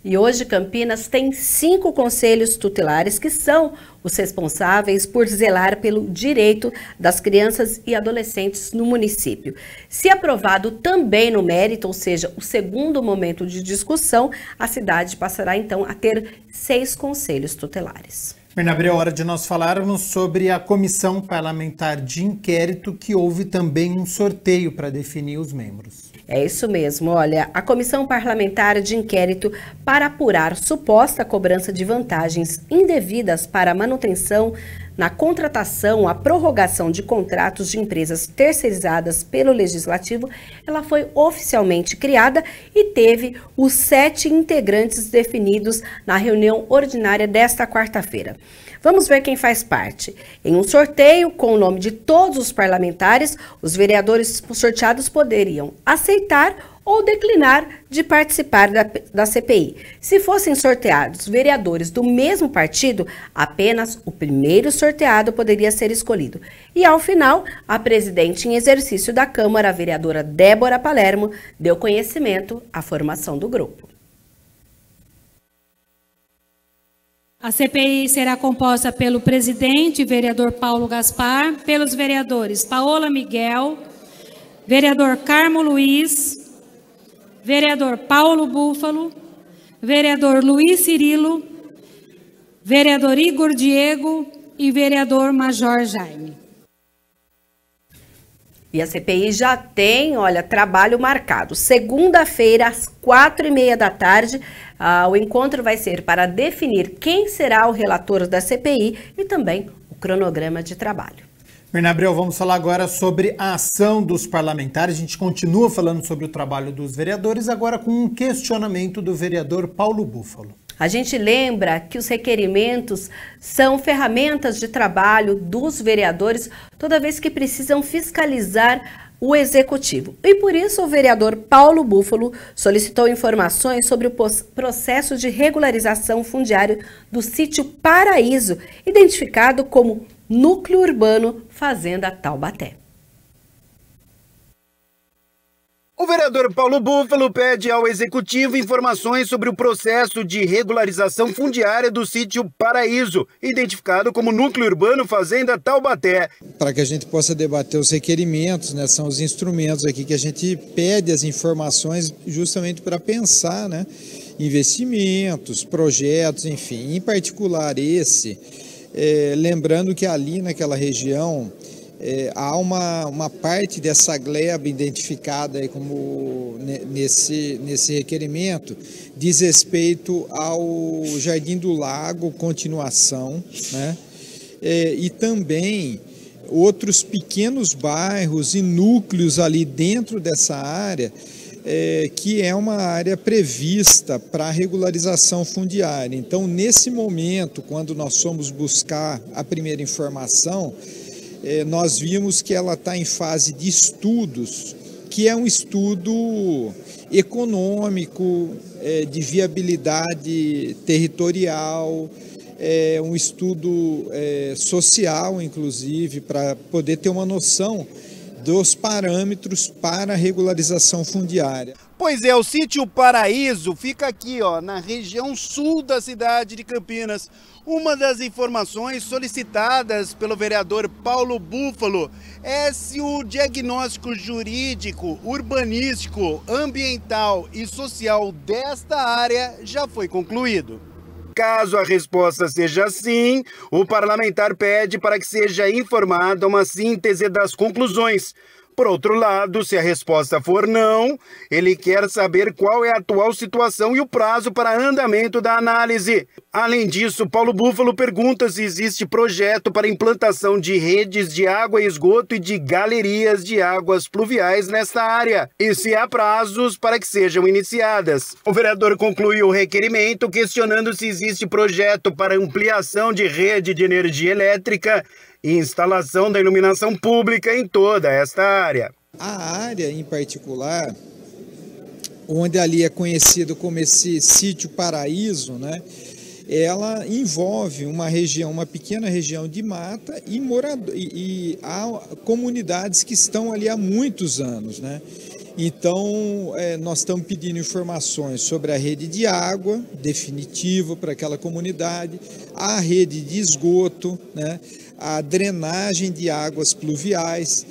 E hoje Campinas tem 5 conselhos tutelares que são os responsáveis por zelar pelo direito das crianças e adolescentes no município. Se aprovado também no mérito, ou seja, o segundo momento de discussão, a cidade passará então a ter 6 conselhos tutelares. Bernabé, é hora de nós falarmos sobre a comissão parlamentar de inquérito, que houve também um sorteio para definir os membros. É isso mesmo, olha, a Comissão Parlamentar de Inquérito para apurar suposta cobrança de vantagens indevidas para a manutenção na contratação, a prorrogação de contratos de empresas terceirizadas pelo Legislativo, ela foi oficialmente criada e teve os 7 integrantes definidos na reunião ordinária desta quarta-feira. Vamos ver quem faz parte. Em um sorteio com o nome de todos os parlamentares, os vereadores sorteados poderiam aceitar ou declinar de participar da CPI. Se fossem sorteados vereadores do mesmo partido, apenas o primeiro sorteado poderia ser escolhido. E ao final, a presidente em exercício da Câmara, a vereadora Débora Palermo, deu conhecimento à formação do grupo. A CPI será composta pelo presidente, vereador Paulo Gaspar, pelos vereadores Paola Miguel, vereador Carmo Luiz, vereador Paulo Búfalo, vereador Luiz Cirilo, vereador Igor Diego e vereador Major Jaime. E a CPI já tem, olha, trabalho marcado. Segunda-feira, às 4h30 da tarde, o encontro vai ser para definir quem será o relator da CPI e também o cronograma de trabalho. Bernabrel, vamos falar agora sobre a ação dos parlamentares. A gente continua falando sobre o trabalho dos vereadores, agora com um questionamento do vereador Paulo Búfalo. A gente lembra que os requerimentos são ferramentas de trabalho dos vereadores toda vez que precisam fiscalizar o executivo. E por isso o vereador Paulo Búfalo solicitou informações sobre o processo de regularização fundiário do sítio Paraíso, identificado como Núcleo Urbano Fazenda Taubaté. O vereador Paulo Búfalo pede ao Executivo informações sobre o processo de regularização fundiária do sítio Paraíso, identificado como Núcleo Urbano Fazenda Taubaté. Para que a gente possa debater os requerimentos, né, são os instrumentos aqui que a gente pede as informações justamente para pensar, né, investimentos, projetos, enfim, em particular esse, lembrando que ali naquela região há uma parte dessa gleba identificada aí como nesse requerimento, diz respeito ao Jardim do Lago, continuação, né? E também outros pequenos bairros e núcleos ali dentro dessa área, que é uma área prevista para regularização fundiária. Então, nesse momento, quando nós fomos buscar a primeira informação, nós vimos que ela está em fase de estudos, que é um estudo econômico, de viabilidade territorial, um estudo social, inclusive, para poder ter uma noção dos parâmetros para a regularização fundiária. Pois é, o sítio Paraíso fica aqui, ó, na região sul da cidade de Campinas. Uma das informações solicitadas pelo vereador Paulo Búfalo é se o diagnóstico jurídico, urbanístico, ambiental e social desta área já foi concluído. Caso a resposta seja sim, o parlamentar pede para que seja informada uma síntese das conclusões. Por outro lado, se a resposta for não, ele quer saber qual é a atual situação e o prazo para andamento da análise. Além disso, Paulo Búfalo pergunta se existe projeto para implantação de redes de água e esgoto e de galerias de águas pluviais nesta área, e se há prazos para que sejam iniciadas. O vereador concluiu o requerimento questionando se existe projeto para ampliação de rede de energia elétrica e instalação da iluminação pública em toda esta área. A área em particular, onde ali é conhecido como esse sítio Paraíso, né? Ela envolve uma região, uma pequena região de mata e há comunidades que estão ali há muitos anos, né? Então, nós estamos pedindo informações sobre a rede de água definitiva para aquela comunidade, a rede de esgoto, né? A drenagem de águas pluviais,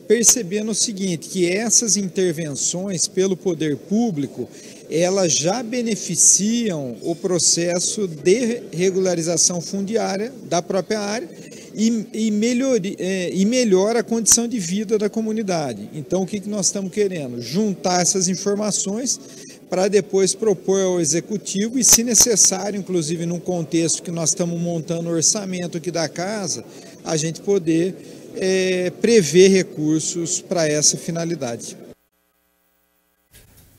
percebendo o seguinte, que essas intervenções pelo poder público, elas já beneficiam o processo de regularização fundiária da própria área e melhora a condição de vida da comunidade. Então, o que nós estamos querendo? Juntar essas informações para depois propor ao Executivo e, se necessário, inclusive num contexto que nós estamos montando o orçamento aqui da casa, a gente poder prever recursos para essa finalidade.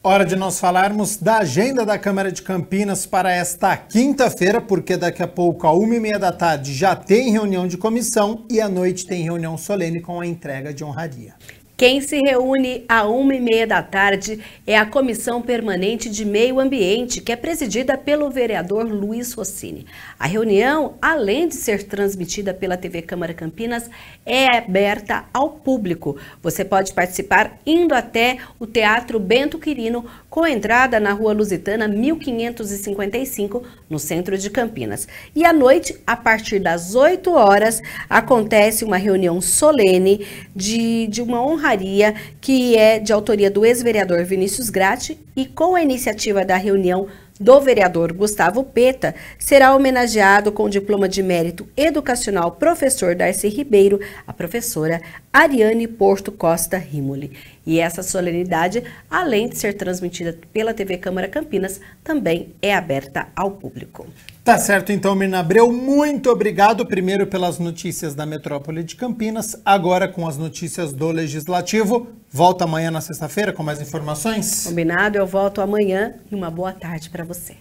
Hora de nós falarmos da agenda da Câmara de Campinas para esta quinta-feira, porque daqui a pouco, às 1h30 da tarde, já tem reunião de comissão e à noite tem reunião solene com a entrega de honraria. Quem se reúne às 1h30 da tarde é a Comissão Permanente de Meio Ambiente, que é presidida pelo vereador Luiz Rossini. A reunião, além de ser transmitida pela TV Câmara Campinas, é aberta ao público. Você pode participar indo até o Teatro Bento Quirino, com entrada na Rua Lusitana 1555, no centro de Campinas. E à noite, a partir das 8 horas, acontece uma reunião solene de uma honraria que é de autoria do ex-vereador Vinícius Gratti e com a iniciativa da reunião do vereador Gustavo Peta, será homenageado com o diploma de mérito educacional professor Darcy Ribeiro, a professora Ariane Porto Costa Rimoli. E essa solenidade, além de ser transmitida pela TV Câmara Campinas, também é aberta ao público. Tá certo, então, Mirna Abreu, muito obrigado, primeiro pelas notícias da Metrópole de Campinas, agora com as notícias do Legislativo. Volta amanhã na sexta-feira com mais informações? Combinado, eu volto amanhã e uma boa tarde para você.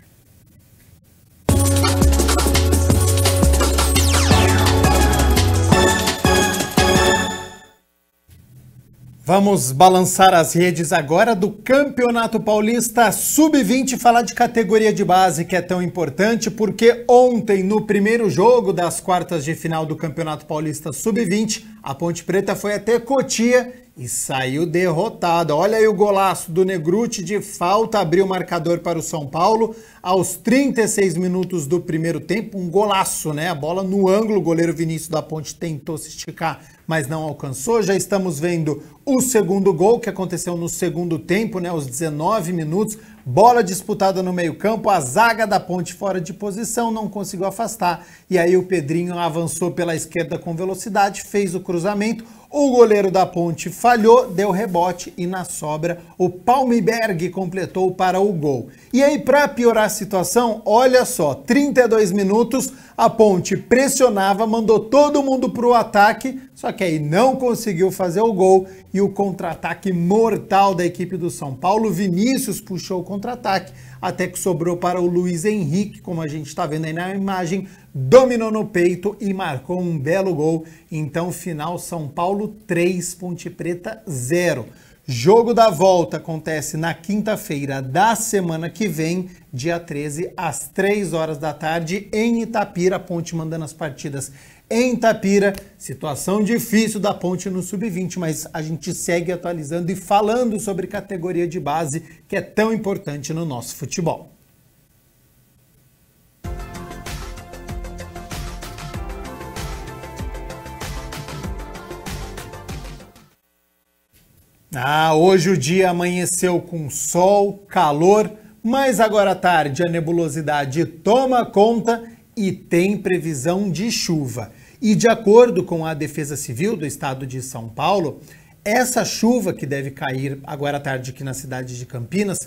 Vamos balançar as redes agora do Campeonato Paulista Sub-20, falar de categoria de base, que é tão importante, porque ontem, no primeiro jogo das quartas de final do Campeonato Paulista Sub-20, a Ponte Preta foi até Cotia e saiu derrotada. Olha aí o golaço do Negruti de falta, abriu o marcador para o São Paulo aos 36 minutos do primeiro tempo, um golaço, né? A bola no ângulo, o goleiro Vinícius da Ponte tentou se esticar, mas não alcançou. Já estamos vendo o segundo gol que aconteceu no segundo tempo, né? Aos 19 minutos, bola disputada no meio-campo, a zaga da Ponte fora de posição, não conseguiu afastar. E aí o Pedrinho avançou pela esquerda com velocidade, fez o cruzamento. O goleiro da Ponte falhou, deu rebote e na sobra o Palmberg completou para o gol. E aí, para piorar a situação, olha só, 32 minutos, a Ponte pressionava, mandou todo mundo para o ataque, só que aí não conseguiu fazer o gol e o contra-ataque mortal da equipe do São Paulo. Vinícius puxou o contra-ataque, até que sobrou para o Luiz Henrique, como a gente está vendo aí na imagem, dominou no peito e marcou um belo gol. Então, final São Paulo 3, Ponte Preta 0. Jogo da volta acontece na quinta-feira da semana que vem, dia 13, às 3 horas da tarde, em Itapira. A Ponte mandando as partidas em Itapira. Situação difícil da Ponte no Sub-20, mas a gente segue atualizando e falando sobre categoria de base, que é tão importante no nosso futebol. Hoje o dia amanheceu com sol, calor, mas agora à tarde a nebulosidade toma conta e tem previsão de chuva. E de acordo com a Defesa Civil do Estado de São Paulo, essa chuva que deve cair agora à tarde aqui na cidade de Campinas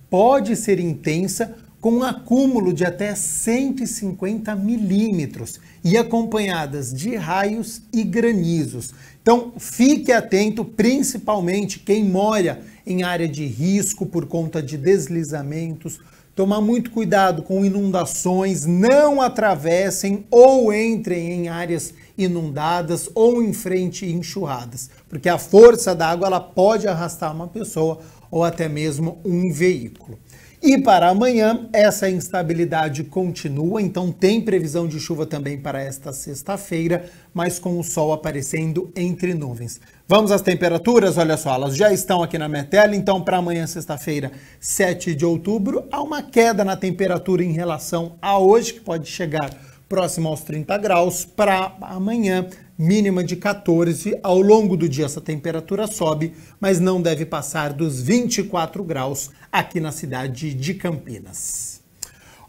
pode ser intensa, com um acúmulo de até 150 milímetros e acompanhadas de raios e granizos. Então, fique atento, principalmente quem mora em área de risco por conta de deslizamentos. Tomar muito cuidado com inundações, não atravessem ou entrem em áreas inundadas ou enfrente enxurradas, porque a força da água ela pode arrastar uma pessoa ou até mesmo um veículo. E para amanhã, essa instabilidade continua, então tem previsão de chuva também para esta sexta-feira, mas com o sol aparecendo entre nuvens. Vamos às temperaturas? Olha só, elas já estão aqui na minha tela, então para amanhã, sexta-feira, 7 de outubro, há uma queda na temperatura em relação a hoje, que pode chegar próximo aos 30 graus, para amanhã, mínima de 14. Ao longo do dia essa temperatura sobe, mas não deve passar dos 24 graus aqui na cidade de Campinas.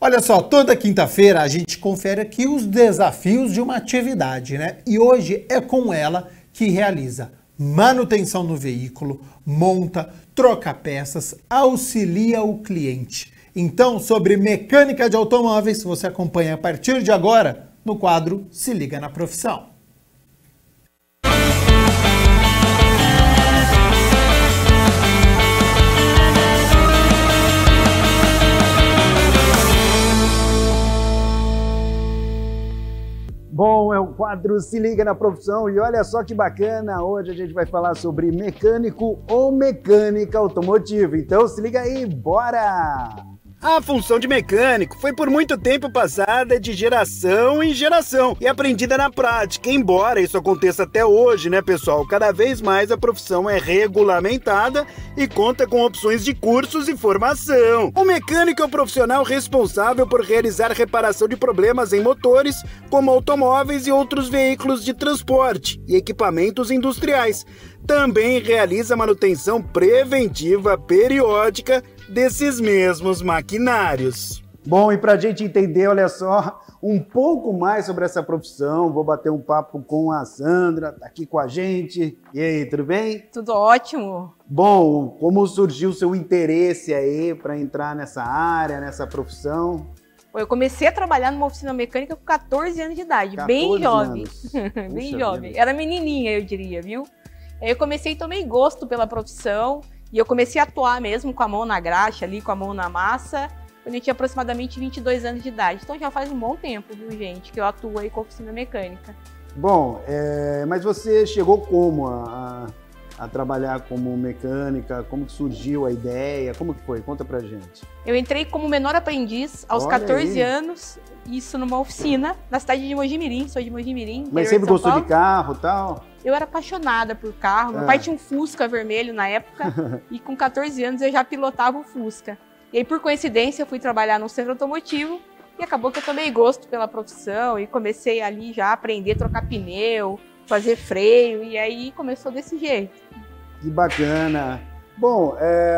Olha só, toda quinta-feira a gente confere aqui os desafios de uma atividade, né? E hoje é com ela que realiza manutenção no veículo, monta, troca peças, auxilia o cliente. Então, sobre mecânica de automóveis, você acompanha a partir de agora no quadro Se Liga na Profissão. Bom, é o quadro Se Liga na Profissão e olha só que bacana, hoje a gente vai falar sobre mecânico ou mecânica automotiva, então se liga aí, bora! A função de mecânico foi por muito tempo passada de geração em geração e aprendida na prática, embora isso aconteça até hoje, né, pessoal? Cada vez mais a profissão é regulamentada e conta com opções de cursos e formação. O mecânico é o profissional responsável por realizar reparação de problemas em motores, como automóveis e outros veículos de transporte e equipamentos industriais. Também realiza manutenção preventiva periódica desses mesmos maquinários. Bom, e para a gente entender, olha só, um pouco mais sobre essa profissão, vou bater um papo com a Sandra, tá aqui com a gente. E aí, tudo bem? Tudo ótimo. Bom, como surgiu o seu interesse aí para entrar nessa área, nessa profissão? Eu comecei a trabalhar numa oficina mecânica com 14 anos de idade, bem jovem. Bem jovem. Era menininha, eu diria, viu? Aí eu comecei e tomei gosto pela profissão. E eu comecei a atuar mesmo com a mão na graxa, ali com a mão na massa, quando eu tinha aproximadamente 22 anos de idade. Então já faz um bom tempo, viu, gente, que eu atuo aí com a oficina mecânica. Bom, mas você chegou como a trabalhar como mecânica? Como que surgiu a ideia? Como que foi? Conta pra gente. Eu entrei como menor aprendiz aos 14 anos, isso numa oficina na cidade de Mojimirim, sou de Mojimirim. Mas sempre gostou de carro e tal? Eu era apaixonada por carro, meu pai tinha um Fusca vermelho na época e com 14 anos eu já pilotava o Fusca. E aí, por coincidência, eu fui trabalhar num centro automotivo e acabou que eu tomei gosto pela profissão e comecei ali já a aprender a trocar pneu, fazer freio e aí começou desse jeito. Que bacana! Bom,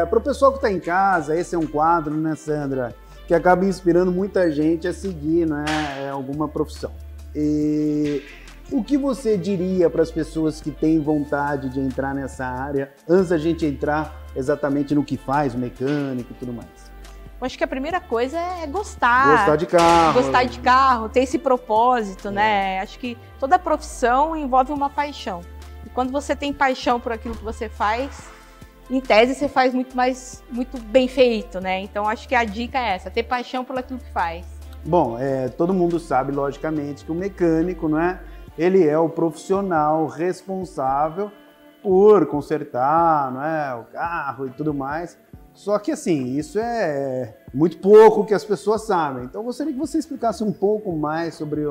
para o pessoal que está em casa, esse é um quadro, né, Sandra, que acaba inspirando muita gente a seguir, né, alguma profissão. E o que você diria para as pessoas que têm vontade de entrar nessa área, antes da gente entrar exatamente no que faz, o mecânico e tudo mais? Eu acho que a primeira coisa é gostar. Gostar de carro. Gostar de carro, ter esse propósito, né? Acho que toda profissão envolve uma paixão. E quando você tem paixão por aquilo que você faz, em tese você faz muito bem feito, né? Então acho que a dica é essa, ter paixão por aquilo que faz. Bom, todo mundo sabe, logicamente, que o mecânico, não é? Ele é o profissional responsável por consertar, não é, o carro e tudo mais. Só que assim, isso é muito pouco que as pessoas sabem. Então eu gostaria que você explicasse um pouco mais sobre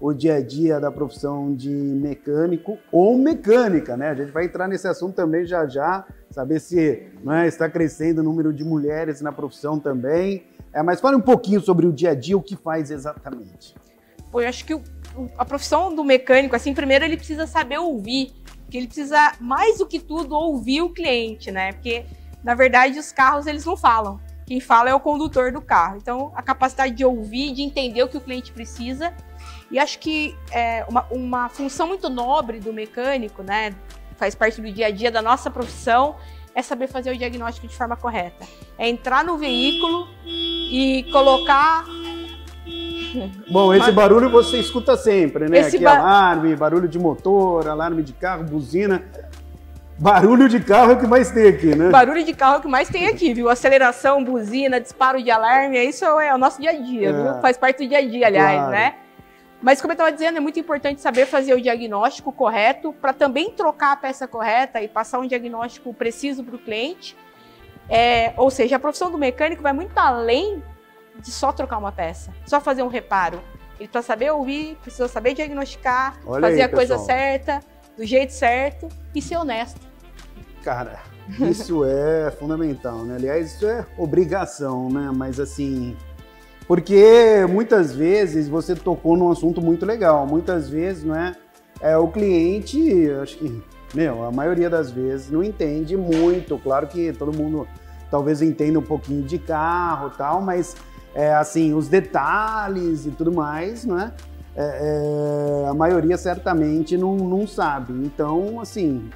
o dia a dia da profissão de mecânico ou mecânica, né? A gente vai entrar nesse assunto também já, saber se, não é, está crescendo o número de mulheres na profissão também. Mas fale um pouquinho sobre o dia a dia, o que faz exatamente. Pô, eu acho que a profissão do mecânico, assim, primeiro ele precisa saber ouvir, porque ele precisa, mais do que tudo, ouvir o cliente, né? Porque, na verdade, os carros, eles não falam. Quem fala é o condutor do carro. Então, a capacidade de ouvir, de entender o que o cliente precisa. E acho que uma função muito nobre do mecânico, né? faz parte do dia a dia da nossa profissão, é saber fazer o diagnóstico de forma correta. É entrar no veículo e colocar... Bom, esse barulho você escuta sempre, né? Aqui alarme, barulho de motor, alarme de carro, buzina. Barulho de carro é o que mais tem aqui, né? Barulho de carro é o que mais tem aqui, viu? Aceleração, buzina, disparo de alarme, isso é o nosso dia a dia, viu? Faz parte do dia a dia, aliás, claro, né? Mas como eu estava dizendo, é muito importante saber fazer o diagnóstico correto para também trocar a peça correta e passar um diagnóstico preciso para o cliente. Ou seja, a profissão do mecânico vai muito além de só trocar uma peça, só fazer um reparo. Ele precisa saber ouvir, precisa saber diagnosticar, fazer a coisa certa, do jeito certo e ser honesto. Cara, isso é fundamental, né? Aliás, isso é obrigação, né? Mas assim, porque muitas vezes você tocou num assunto muito legal. Muitas vezes, não é? O cliente, acho que, a maioria das vezes não entende muito. Claro que todo mundo talvez entenda um pouquinho de carro e tal, mas assim, os detalhes e tudo mais, não é? A maioria certamente não sabe. Então, assim,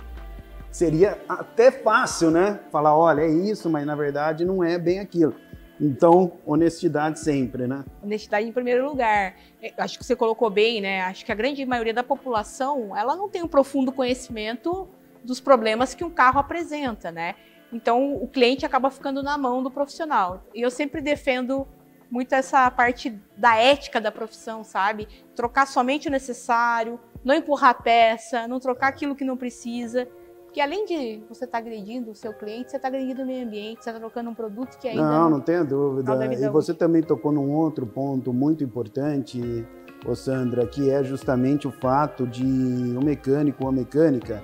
seria até fácil, né? Falar, olha, é isso, mas na verdade não é bem aquilo. Então, honestidade sempre, né? Honestidade em primeiro lugar. Acho que você colocou bem, né? Acho que a grande maioria da população, ela não tem um profundo conhecimento dos problemas que um carro apresenta, né? Então, o cliente acaba ficando na mão do profissional. E eu sempre defendo muito essa parte da ética da profissão, sabe? Trocar somente o necessário, não empurrar a peça, não trocar aquilo que não precisa. Porque além de você estar agredindo o seu cliente, você está agredindo o meio ambiente, você está trocando um produto que ainda... Não tenha dúvida. E você também tocou num outro ponto muito importante, Sandra, que é justamente o fato de um mecânico ou uma mecânica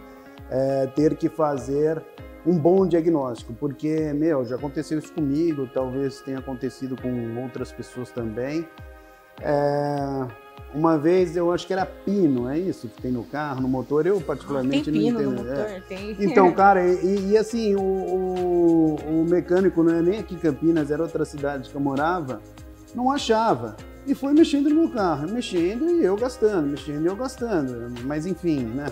ter que fazer um bom diagnóstico, porque, já aconteceu isso comigo, talvez tenha acontecido com outras pessoas também. Uma vez, eu acho que era pino, é isso que tem no carro, no motor, eu particularmente tem pino não entendo. No motor, tem. Então, cara, e assim, o mecânico, não é nem aqui em Campinas, era outra cidade que eu morava, não achava. E foi mexendo no meu carro, mexendo e eu gastando, mas enfim, né?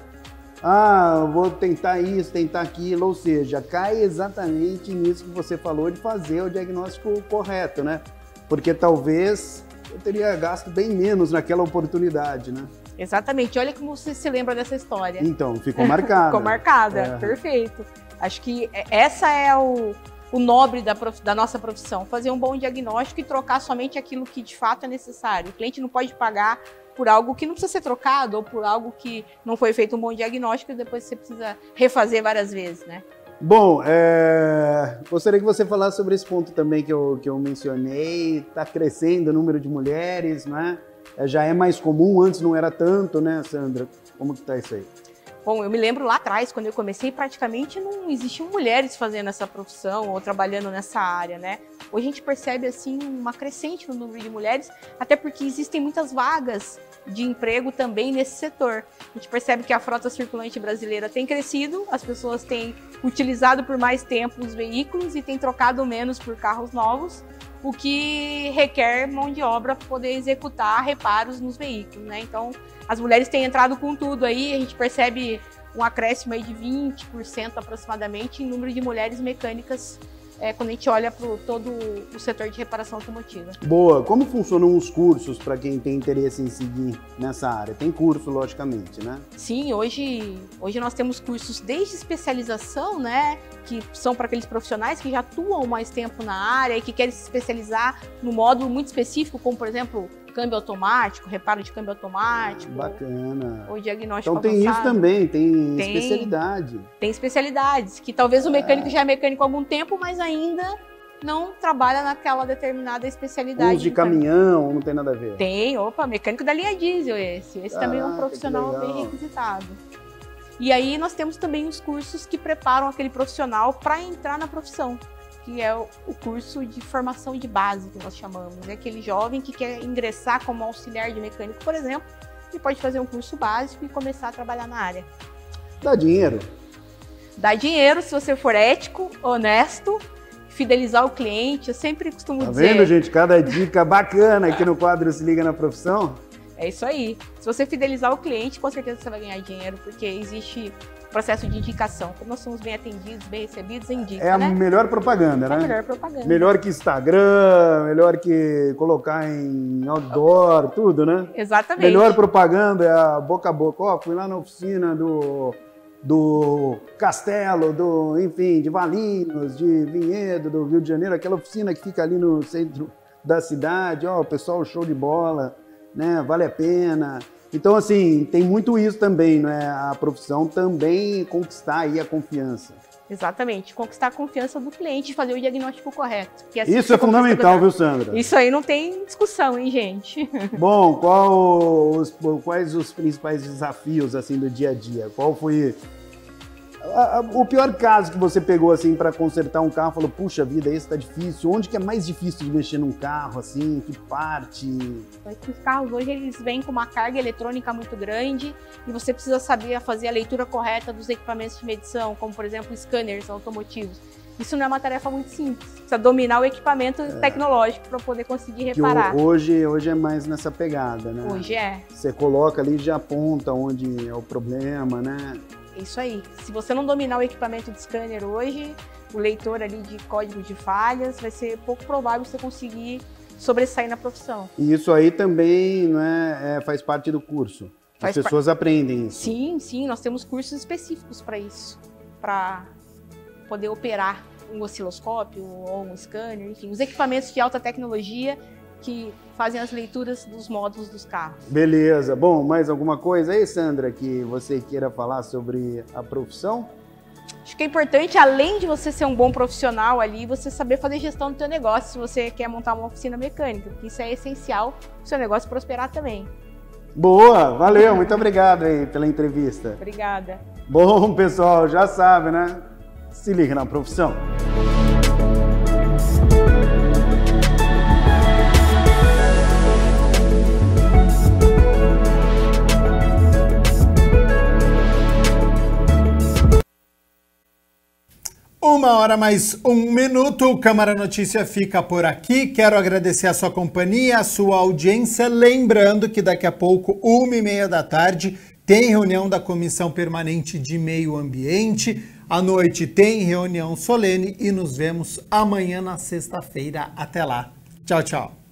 Vou tentar isso, tentar aquilo, ou seja, cai exatamente nisso que você falou de fazer o diagnóstico correto, né? Porque talvez eu teria gasto bem menos naquela oportunidade, né? Exatamente, olha como você se lembra dessa história. Então, ficou marcada. Ficou marcada, perfeito. Acho que essa é o nobre da nossa profissão, fazer um bom diagnóstico e trocar somente aquilo que de fato é necessário. O cliente não pode pagar por algo que não precisa ser trocado ou por algo que não foi feito um bom diagnóstico e depois você precisa refazer várias vezes, né? Bom, gostaria que você falasse sobre esse ponto também que eu mencionei. Está crescendo o número de mulheres, né? Já é mais comum, antes não era tanto, né, Sandra? Como que está isso aí? Bom, eu me lembro lá atrás, quando eu comecei, praticamente não existiam mulheres fazendo essa profissão ou trabalhando nessa área, né? Hoje a gente percebe, assim, uma crescente no número de mulheres, até porque existem muitas vagas de emprego também nesse setor. A gente percebe que a frota circulante brasileira tem crescido, as pessoas têm utilizado por mais tempo os veículos e têm trocado menos por carros novos, o que requer mão de obra para poder executar reparos nos veículos, né? Então, as mulheres têm entrado com tudo aí, a gente percebe um acréscimo aí de 20% aproximadamente em número de mulheres mecânicas quando a gente olha para todo o setor de reparação automotiva. Boa! Como funcionam os cursos para quem tem interesse em seguir nessa área? Tem curso, logicamente, né? Sim, hoje nós temos cursos desde especialização, né, que são para aqueles profissionais que já atuam mais tempo na área e que querem se especializar no módulo muito específico, como, por exemplo, câmbio automático, reparo de câmbio automático. Bacana. Ou diagnóstico avançado. Então tem isso também, tem especialidade. Tem especialidades, que talvez o mecânico já é mecânico há algum tempo, mas ainda não trabalha naquela determinada especialidade. Uns de caminhão, não tem nada a ver. Tem, mecânico da linha diesel esse também é um profissional bem requisitado. E aí nós temos também os cursos que preparam aquele profissional para entrar na profissão, que é o curso de formação de base, que nós chamamos. É aquele jovem que quer ingressar como auxiliar de mecânico, por exemplo, e pode fazer um curso básico e começar a trabalhar na área. Dá dinheiro? Dá dinheiro se você for ético, honesto, fidelizar o cliente. Eu sempre costumo dizer... Tá vendo, gente? Cada dica bacana aqui no quadro Se Liga na Profissão. É isso aí. Se você fidelizar o cliente, com certeza você vai ganhar dinheiro, porque existe processo de indicação. Como nós somos bem atendidos, bem recebidos, indica, É a né? melhor propaganda, né? É a melhor propaganda. Melhor que Instagram, melhor que colocar em outdoor, tudo, né? Exatamente. Melhor propaganda é a boca a boca. Ó, fui lá na oficina do Castelo, enfim, de Valinhos, de Vinhedo, do Rio de Janeiro, aquela oficina que fica ali no centro da cidade, ó, o pessoal show de bola, né? Vale a pena. Então, assim, tem muito isso também, né? A profissão também conquistar aí a confiança. Exatamente, conquistar a confiança do cliente e fazer o diagnóstico correto. Que Isso é fundamental, viu, Sandra? Isso aí não tem discussão, hein, gente? Bom, quais os principais desafios, assim, do dia a dia? Qual foi o pior caso que você pegou, assim, para consertar um carro? Falou, puxa vida, esse tá difícil. Onde que é mais difícil de mexer num carro, assim? Que parte? Os carros hoje, eles vêm com uma carga eletrônica muito grande e você precisa saber fazer a leitura correta dos equipamentos de medição, como, por exemplo, scanners automotivos. Isso não é uma tarefa muito simples. Precisa dominar o equipamento tecnológico para poder conseguir reparar. Hoje é mais nessa pegada, né? Hoje é. Você coloca ali e já aponta onde é o problema, né? Isso aí. Se você não dominar o equipamento de scanner hoje, o leitor ali de código de falhas, vai ser pouco provável você conseguir sobressair na profissão. E isso aí também, né, faz parte do curso. As pessoas aprendem isso. Sim, sim. Nós temos cursos específicos para isso. Para poder operar um osciloscópio ou um scanner, enfim. Os equipamentos de alta tecnologia que fazem as leituras dos módulos dos carros. Beleza. Bom, mais alguma coisa aí, Sandra, que você queira falar sobre a profissão? Acho que é importante, além de você ser um bom profissional ali, você saber fazer gestão do seu negócio, se você quer montar uma oficina mecânica, porque isso é essencial para o seu negócio prosperar também. Boa, valeu, muito obrigado aí pela entrevista. Obrigada. Bom, pessoal, já sabe, né? Se liga na profissão. Uma hora mais um minuto, o Câmara Notícia fica por aqui. Quero agradecer a sua companhia, a sua audiência. Lembrando que daqui a pouco, 1h30 da tarde, tem reunião da Comissão Permanente de Meio Ambiente. À noite tem reunião solene e nos vemos amanhã na sexta-feira. Até lá. Tchau, tchau.